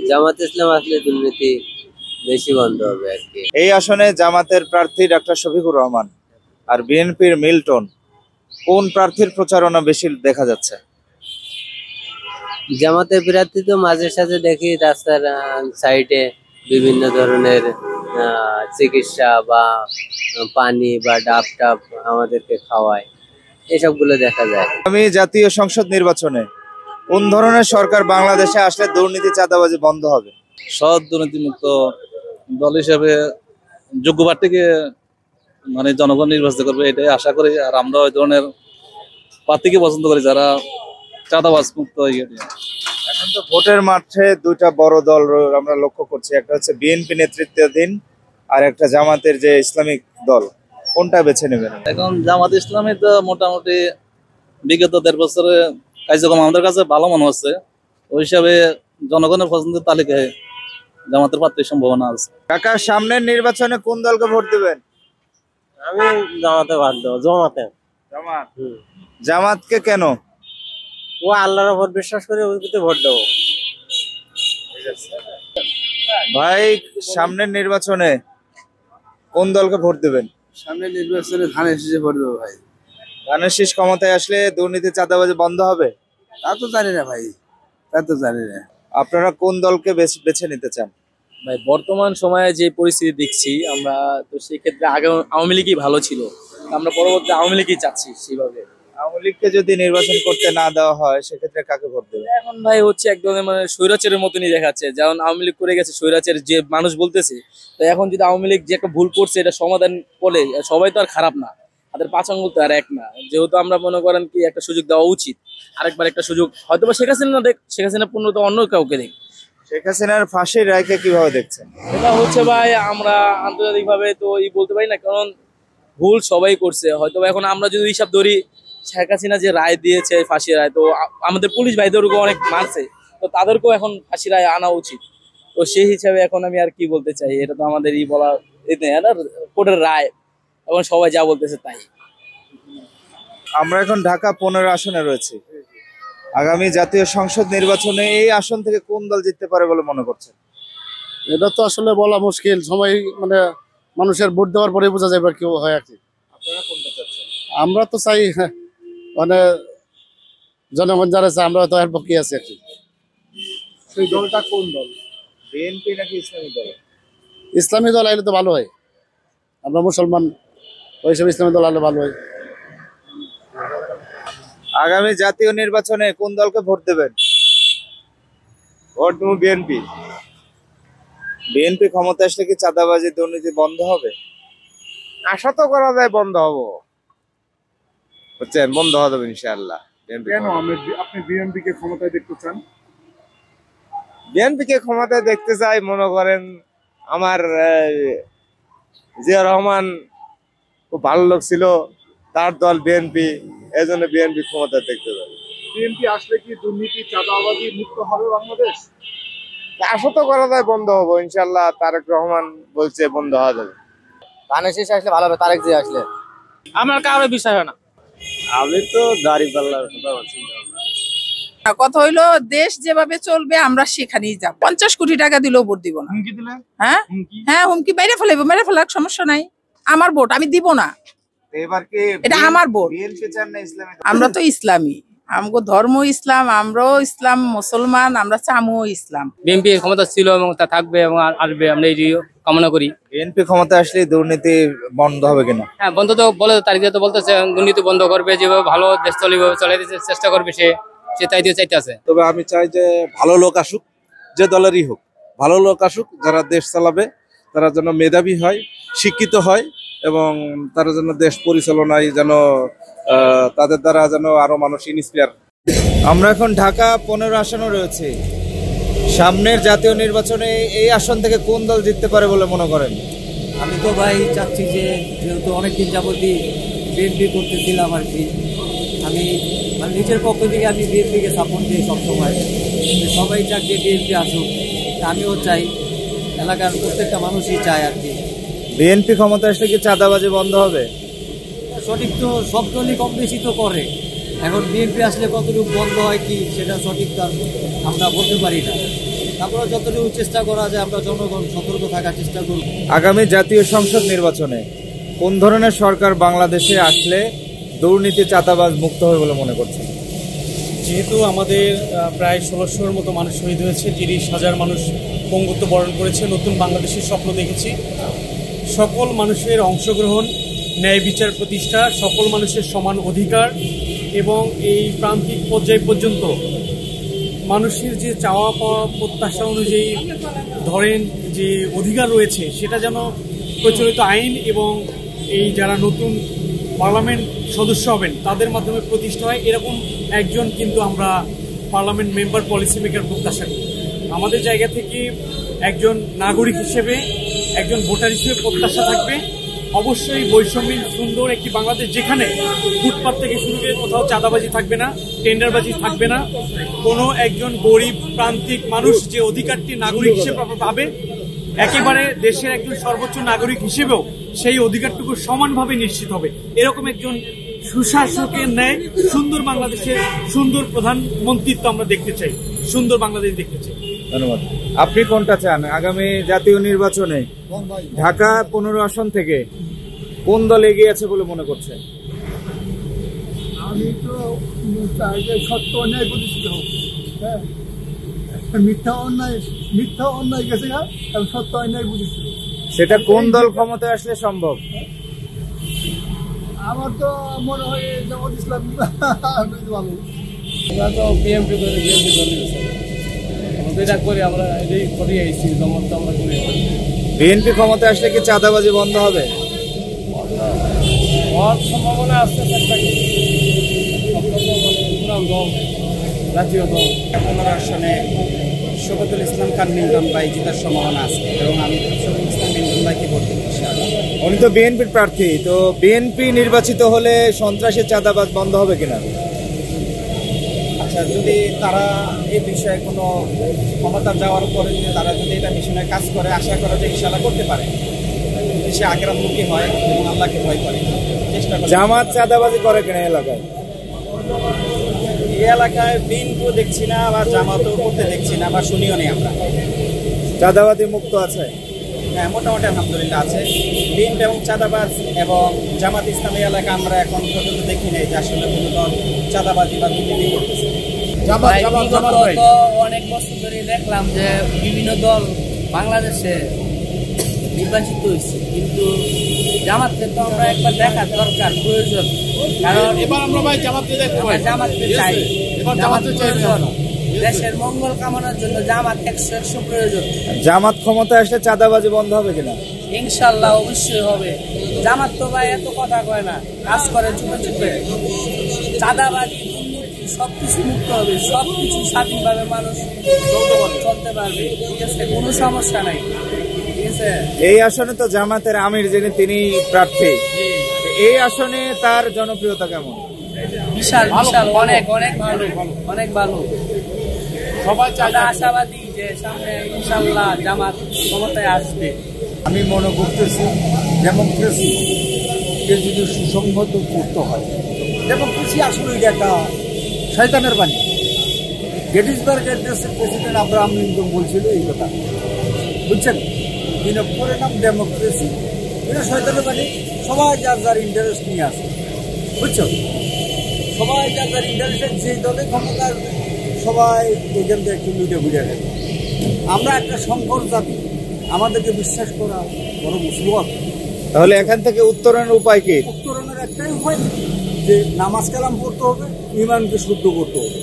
জামাত ইসলাম আসলে দুর্নীতি বেশি বন্ধ হবে আর কি। এই আসনে জামাতের প্রার্থী ডাক্তার শফিকুর রহমান আর বিএনপির মিল্টন, কোন প্রার্থীর প্রচারণা বেশি দেখা যাচ্ছে? জামাতের প্রার্থী তো মাঝে সাঝে দেখি রাস্তার সাইডে বিভিন্ন ধরনের চিকিৎসা বা পানি বা ডাব টাব আমাদেরকে খাওয়ায়, এসবগুলো দেখা যায়। আমি জাতীয় সংসদ নির্বাচনে কোন ধরনের সরকার বাংলাদেশে আসলে দুর্নীতি চাঁদাবাজি বন্ধ হবে? সৎ দুর্নীতিমুক্ত দল হিসেবে যোগ্য প্রার্থীকে মানে জনগণ নির্বাচিত করবে, এটাই আশা করি। আর আমরা ওই ধরনের প্রার্থীকে পছন্দ করি যারা চাঁদাবাজ মুক্ত। এখন তো ভোটের মাঠে দুইটা বড় দল আমরা লক্ষ্য করছি, একটা হচ্ছে বিএনপি নেতৃত্বাধীন আর একটা জামাতের যে ইসলামিক দল। কোনটা বেছে নেবেন? এখন জামাত ইসলামী তো মোটামুটি বিগত 1.5 বছরে কার্যক্রম আমাদের কাছে ভালো মনে হচ্ছে। ওই হিসাবে জনগণের পছন্দের তালিকায় জামাতের প্রার্থীর সম্ভাবনা আছে। কাকা, সামনের নির্বাচনে কোন দলকে ভোট দিবেন? আমি জামাতে ভোট দেবো। জামাত। জামাতকে কেন? ও আল্লাহর উপর বিশ্বাস করে ওইতে ভোট দেবো। ভাই, সামনের নির্বাচনে কোন দলকে ভোট দিবেন? সামনের নির্বাচনে ধানের শীষে ভোট দেবো ভাই। ধানের শীষ ক্ষমতায় আসলে দুর্নীতি চাঁদাবাজি বন্ধ হবে? তা তো জানি না ভাই, তা তো জানি না। আপনারা কোন দলকে বেছে নিতে চান? ভাই, বর্তমান সময়ে যে পরিস্থিতি দেখছি আমরা, তো সেক্ষেত্রে আগে আওয়ামী লীগই ভালো ছিল। আমরা পরবর্তী আওয়ামী লীগই চাচ্ছি সেইভাবে। আওয়ামী লীগকে যদি নির্বাচন করতে না দেওয়া হয় সেক্ষেত্রে কাকে ভোট দেবে? এখন ভাই হচ্ছে এক ধরনের মানে স্বৈরাচারের মতনই দেখাচ্ছে, যেমন আওয়ামী লীগ করে গেছে স্বৈরাচার যে মানুষ বলতেছে। তো এখন যদি আওয়ামী লীগ যে একটা ভুল করছে এটা সমাধান করে, সবাই তো আর খারাপ না, তাদের 5 আঙ্গুল তো আর এক না। যেহেতু আমরা মনে করেন কি একটা সুযোগ দেওয়া উচিত, আরেকবার একটা সুযোগ, হয়তো বা শেখ হাসিনা দেখ, শেখ হাসিনা পূর্ণ তো অন্য কাউকে দেখ। শেখ হাসিনার ফাঁসির রায়কে কিভাবে দেখছেন? এটা হচ্ছে ভাই আমরা আন্তর্জাতিকভাবে তো বলতে পারি না, কারণ ভুল সবাই করছে। হয়তো এখন আমরা যদি হিসাব ধরি, শেখ হাসিনা যে রায় দিয়েছে ফাঁসির রায়, তো আমাদের পুলিশ ভাইদেরকেও অনেক মারছে, তো তাদেরকেও এখন ফাঁসি রায় আনা উচিত। তো সেই হিসাবে এখন আমি আর কি বলতে চাই, এটা তো আমাদের বলা কোর্টের রায়, এবং সবাই যা বলতেছে তাই। আমরা এখন ঢাকা 15 আসনে রয়েছে। আগামী জাতীয় সংসদ নির্বাচনে এই আসন থেকে কোন দল জিততে পারে বলে মনে করছেন? এটা তো আসলে বলা মুশকিল, সময় মানে মানুষের ভোট দেওয়ার পরে বোঝা যাবে কেউ হয় আর কি। আপনারা কোনটা চাচ্ছেন? আমরা তো চাই মানে জনগণ যারা চায় আমরা তো এর পক্ষে আছি আর কি। সেই দলটা কোন দল? বিএনপি নাকি ইসলামী দল? ইসলামী দল আইলে তো ভালো হয়, আমরা মুসলমান, ওই সব ইসলামী দল আইলে ভালো হয়। আগামী জাতীয় নির্বাচনে কোন দলকে ভোট দেবেন? ভোট দেবো বিএনপি। বিএনপি ক্ষমতা আসলে কি চাঁদাবাজি দুর্নীতি বন্ধ হবে? আশা তো করা যায় বন্ধ হবো, বুঝছেন, বন্ধ হবে ইনশাআল্লাহ। কেন আপনি বিএনপি কে ক্ষমতায় দেখতে চান? বিএনপি কে ক্ষমতায় দেখতে চাই, মনে করেন আমার জিয়া রহমান খুব ভালো লোক ছিল, তার দল বিএনপি, এই জন্য বিএনপি ক্ষমতায় দেখতে চাই। বিএনপি আসলে কি দুর্নীতি চাঁদাবাজি মুক্ত হবে বাংলাদেশ? আশা তো করা যায় বন্ধ হবো ইনশাআল্লাহ। তারেক রহমান বলছে বন্ধ হওয়া যাবে। ধানের আসলে ভালো হবে, তারেক জিয়া আসলে। আমার কারো বিষয় হয় না, আমি তো দাঁড়িপাল্লার কথা হইলো দেশ যেভাবে চলবে আমরা সেখানেই যাব। 50 কোটি টাকা দিলেও ভোট দিব না। হ্যাঁ হুমকি মেরে ফেলার সমস্যা নাই, আমার ভোট আমি দিব না, এবার কি এটা আমার ভোট। বিএনপি চান না ইসলামী? আমরা তো ইসলামী, আমগো ধর্ম ইসলাম, আমরাও ইসলাম মুসলমান, আমরা চামো ইসলাম। বিএনপি ক্ষমতা ছিল এবং তা থাকবে এবং আসবে, আমরা এই কামনা করি। বিএনপি ক্ষমতা আসলে দুর্নীতি বন্ধ হবে কিনা? হ্যাঁ, বন্ধ তো বলে, তারিখ তো বলতেছে দুর্নীতি বন্ধ করবে, যেভাবে ভালো দেশ চলবে চালাইতে চেষ্টা করবে সে তাই দিয়ে চাইতে আছে। তবে আমি চাই যে ভালো লোক আসুক, যে দলেরই হোক, ভালো লোক আসুক, যারা দেশ চালাবে তারা যেন মেধাবী হয়, শিক্ষিত হয়, এবং তারা যেন দেশ পরিচালনায় যেন তাদের দ্বারা যেন আরো মানুষ ইন্সপায়ার। আমরা এখন ঢাকা 15 আসনে রয়েছে। সামনের জাতীয় নির্বাচনে এই আসন থেকে কোন দল জিততে পারে বলে মনে করেন? আমি তো ভাই চাচ্ছি যে যেহেতু অনেকদিন যাবতই বিএনপি করতেছিলাম আর কি, আমি নিজের পক্ষ থেকে আমি বিএনপিকে সাপোর্ট দিই সবসময়। সবাই চাক যে বিএনপি আসুক, আমিও চাই, এলাকার প্রত্যেকটা মানুষই চায় আর কি। বিএনপি ক্ষমতা আসলে কি চাঁদাবাজি বন্ধ হবে? সঠিক তো সব দলই কম বেশি তো করে, এখন বিএনপি আসলে কতটুকু বন্ধ হয় কি সেটা সঠিক আমরা বলতে পারি না। তারপরে যতটুকু চেষ্টা করা যায় আমরা জনগণ সতর্ক থাকার চেষ্টা করব। আগামী জাতীয় সংসদ নির্বাচনে কোন ধরনের সরকার বাংলাদেশে আসলে দুর্নীতি চাঁদাবাজ মুক্ত হবে বলে মনে করছেন? যেহেতু আমাদের প্রায় 1600-র মতো মানুষ শহীদ হয়েছে, 30,000 মানুষ পঙ্গুত্ব বরণ করেছে, নতুন বাংলাদেশের স্বপ্ন দেখেছি। সকল মানুষের অংশগ্রহণ, ন্যায় বিচার প্রতিষ্ঠা, সকল মানুষের সমান অধিকার, এবং এই প্রান্তিক পর্যায় পর্যন্ত মানুষের যে চাওয়া পাওয়া প্রত্যাশা অনুযায়ী ধরেন যে অধিকার রয়েছে সেটা যেন প্রচলিত আইন এবং এই যারা নতুন পার্লামেন্ট সদস্য হবেন তাদের মাধ্যমে প্রতিষ্ঠা হয়, এরকম একজন কিন্তু আমরা পার্লামেন্ট মেম্বার, পলিসি মেকার প্রত্যাশা করি। আমাদের জায়গা থেকে একজন নাগরিক হিসেবে, একজন ভোটার হিসেবে প্রত্যাশা থাকবে অবশ্যই বৈষম্যহীন সুন্দর একটি বাংলাদেশ, যেখানে ফুটপাত থেকে শুরু করে কোথাও চাঁদাবাজি থাকবে না, টেন্ডারবাজি থাকবে না, কোনো একজন গরিব প্রান্তিক মানুষ যে অধিকারটি নাগরিক হিসেবে পাবে, একেবারে দেশের একজন সর্বোচ্চ নাগরিক হিসেবেও সেই অধিকারটুকু সমানভাবে নিশ্চিত হবে। এরকম একজন সুশাসকের ন্যায় সুন্দর বাংলাদেশের সুন্দর প্রধানমন্ত্রিত্ব আমরা দেখতে চাই, সুন্দর বাংলাদেশ দেখতে চাই। ধন্যবাদ। আপনি কোনটা চান? আগামী জাতীয় নির্বাচনে ঢাকা 15 আসন থেকে কোন দল এগিয়ে আছে বলে মনে করছেন? আমি তো চাই যে সত্য অন্যায় প্রতিষ্ঠিত হোক। হ্যাঁ, মিথ্যা অন্যায় গেছে না, সত্য অন্যায় প্রতিষ্ঠিত। সেটা কোন দল ক্ষমতায় আসলে সম্ভব? আমার তো মনে হয় জামাত ইসলাম ভালো। আমরা তো বিএনপি করে বিএনপি দলই আমরা এটা করি, আমরা এটাই করে আইছি, জমাত তো আমরা করি। বিএনপি ক্ষমতা আসলে কি চাঁদাবাজি বন্ধ হবে? হওয়ার সম্ভাবনা আছে, পুরান দল, জাতীয় দল। 15 আসনে শফিকুল ইসলাম খান মিল্টন ভাই জেতার সম্ভাবনা আছে এবং আমি শফিকুল ইসলাম মিল্টন ভাইকে ভোট দেব ইনশাআল্লাহ। উনি তো বিএনপির প্রার্থী, তো বিএনপি নির্বাচিত হলে সন্ত্রাসী চাঁদাবাজ বন্ধ হবে কিনা? আচ্ছা, যদি তারা এই বিষয়ে কোনো ক্ষমতা যাওয়ার পরে যদি তারা যদি এটা মিশনে কাজ করে, আশা করা যে ইনশাআল্লাহ করতে পারে, যদি সে আখেরাতমুখী হয় এবং আল্লাহকে ভয় করে, চেষ্টা করে। জামাত চাঁদাবাজি করে কিনা এলাকায়? এই এলাকায় বিএনপিও দেখছি না, বা জামাতও করতে দেখছি না, বা শুনিও নেই আমরা। চাঁদাবাজি মুক্ত আছে? হ্যাঁ, মোটামুটি আলহামদুলিল্লাহ আছে। বিএনপি এবং চাঁদাবাজ এবং জামাত ইসলামী এলাকা আমরা এখন পর্যন্ত দেখি নাই যে আসলে কোনো দল চাঁদাবাজি বা দুর্নীতি করতেছে। ভাই, বিগত তো অনেক বছর ধরে দেখলাম যে বিভিন্ন দল বাংলাদেশে নির্বাচিত হয়েছে, কিন্তু জামাতকে তো আমরা একবার দেখার দরকার, প্রয়োজন। কারণ এবার আমরা ভাই জামাতকে দেখতে পাই, জামাতকে চাই, জামাত প্রয়োজন। দেশের মঙ্গল কামনার জন্য জামাত 100 প্রয়োজন। জামাত ক্ষমতা আসলে চাঁদাবাজি বন্ধ হবে কিনা? ইনশাল্লাহ অবশ্যই হবে। জামাত তো ভাই এত কথা কয় না, কাজ করে চুপে চুপে। চাঁদাবাজি, দুর্নীতি সবকিছু মুক্ত হবে, সবকিছু স্বাধীনভাবে মানুষ চলতে পারবে। ঠিক আছে, কোনো সমস্যা নাই। ঠিক আছে, এই আসনে তো জামাতের আমির যিনি তিনি প্রার্থী, এই আসনে তার জনপ্রিয়তা কেমন? বিশাল বিশাল, অনেক অনেক ভালো, অনেক ভালো। সবাই আশাবাদী যে সামনে ইনশাল্লাহ জামাত ক্ষমতায় আসবে। আমি মনে করতেছি ডেমোক্রেসি কে যদি সুসংহত করতে হয়, ডেমোক্রেসি আসলে এটা একটা শয়তানের বাণী। গেটিসবার্গের দেশের প্রেসিডেন্ট আব্রাহাম লিঙ্কন বলছিল এই কথা, বুঝছেন? দিনের পরিণাম ডেমোক্রেসি এটা শয়তানের বাণী। সবাই যার যার ইন্টারেস্ট নিয়ে আসে, বুঝছো? সবাই যার যার ইন্টারেস্ট, যে দলে ক্ষমতা আসবে সবাই ওইখান থেকে একটু লুটে ঘুরে গেল। আমরা একটা সংকর জাতি, আমাদেরকে বিশ্বাস করা বড় মুসিবত। তাহলে এখান থেকে উত্তরণের উপায় কি? উত্তরণের একটাই উপায় যে নামাজ কালাম পড়তে হবে, ইমানকে শুদ্ধ করতে হবে।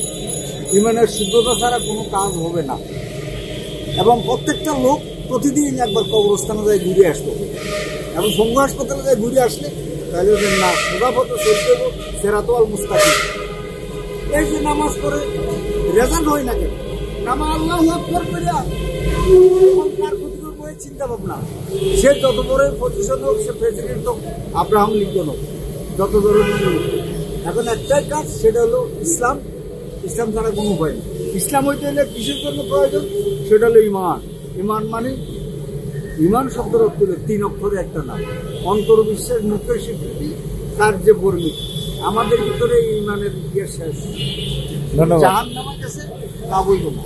ইমানের শুদ্ধতা ছাড়া কোনো কাজ হবে না। এবং প্রত্যেকটা লোক প্রতিদিন একবার কবরস্থানে যায় ঘুরে আসতে হবে, এবং সঙ্গ হাসপাতালে যায় ঘুরে আসলে তাহলে না সোজা পথে চলতে হবে, সেরাতোয়াল মুস্তাকিম। এই যে নামাজ পড়ে রেজাল্ট হয় না কেন? নামা আল্লাহু আকবার করে কার ক্ষতি করবো এই চিন্তা ভাবনা। সে যত বড় পজিশন হোক, সে প্রেসিডেন্ট হোক, আব্রাহাম লিঙ্কন হোক, যত ধরনের লোক, এখন একটাই কাজ, সেটা হলো ইসলাম। ইসলাম ছাড়া কোনো উপায় নেই। ইসলাম হইতে হলে কিসের জন্য প্রয়োজন? সেটা হলো ইমান। ইমান মানে, ইমান শব্দের অর্থ হলো 3 অক্ষরে একটা নাম, অন্তর বিশ্বাস, মুখের স্বীকৃতি, কার্যে বর্ণিত। আমাদের ভিতরে ইমানের ইতিহাস শেষ। ধন্যবাদ। জাহান্নামের কাছে তা বলবো না।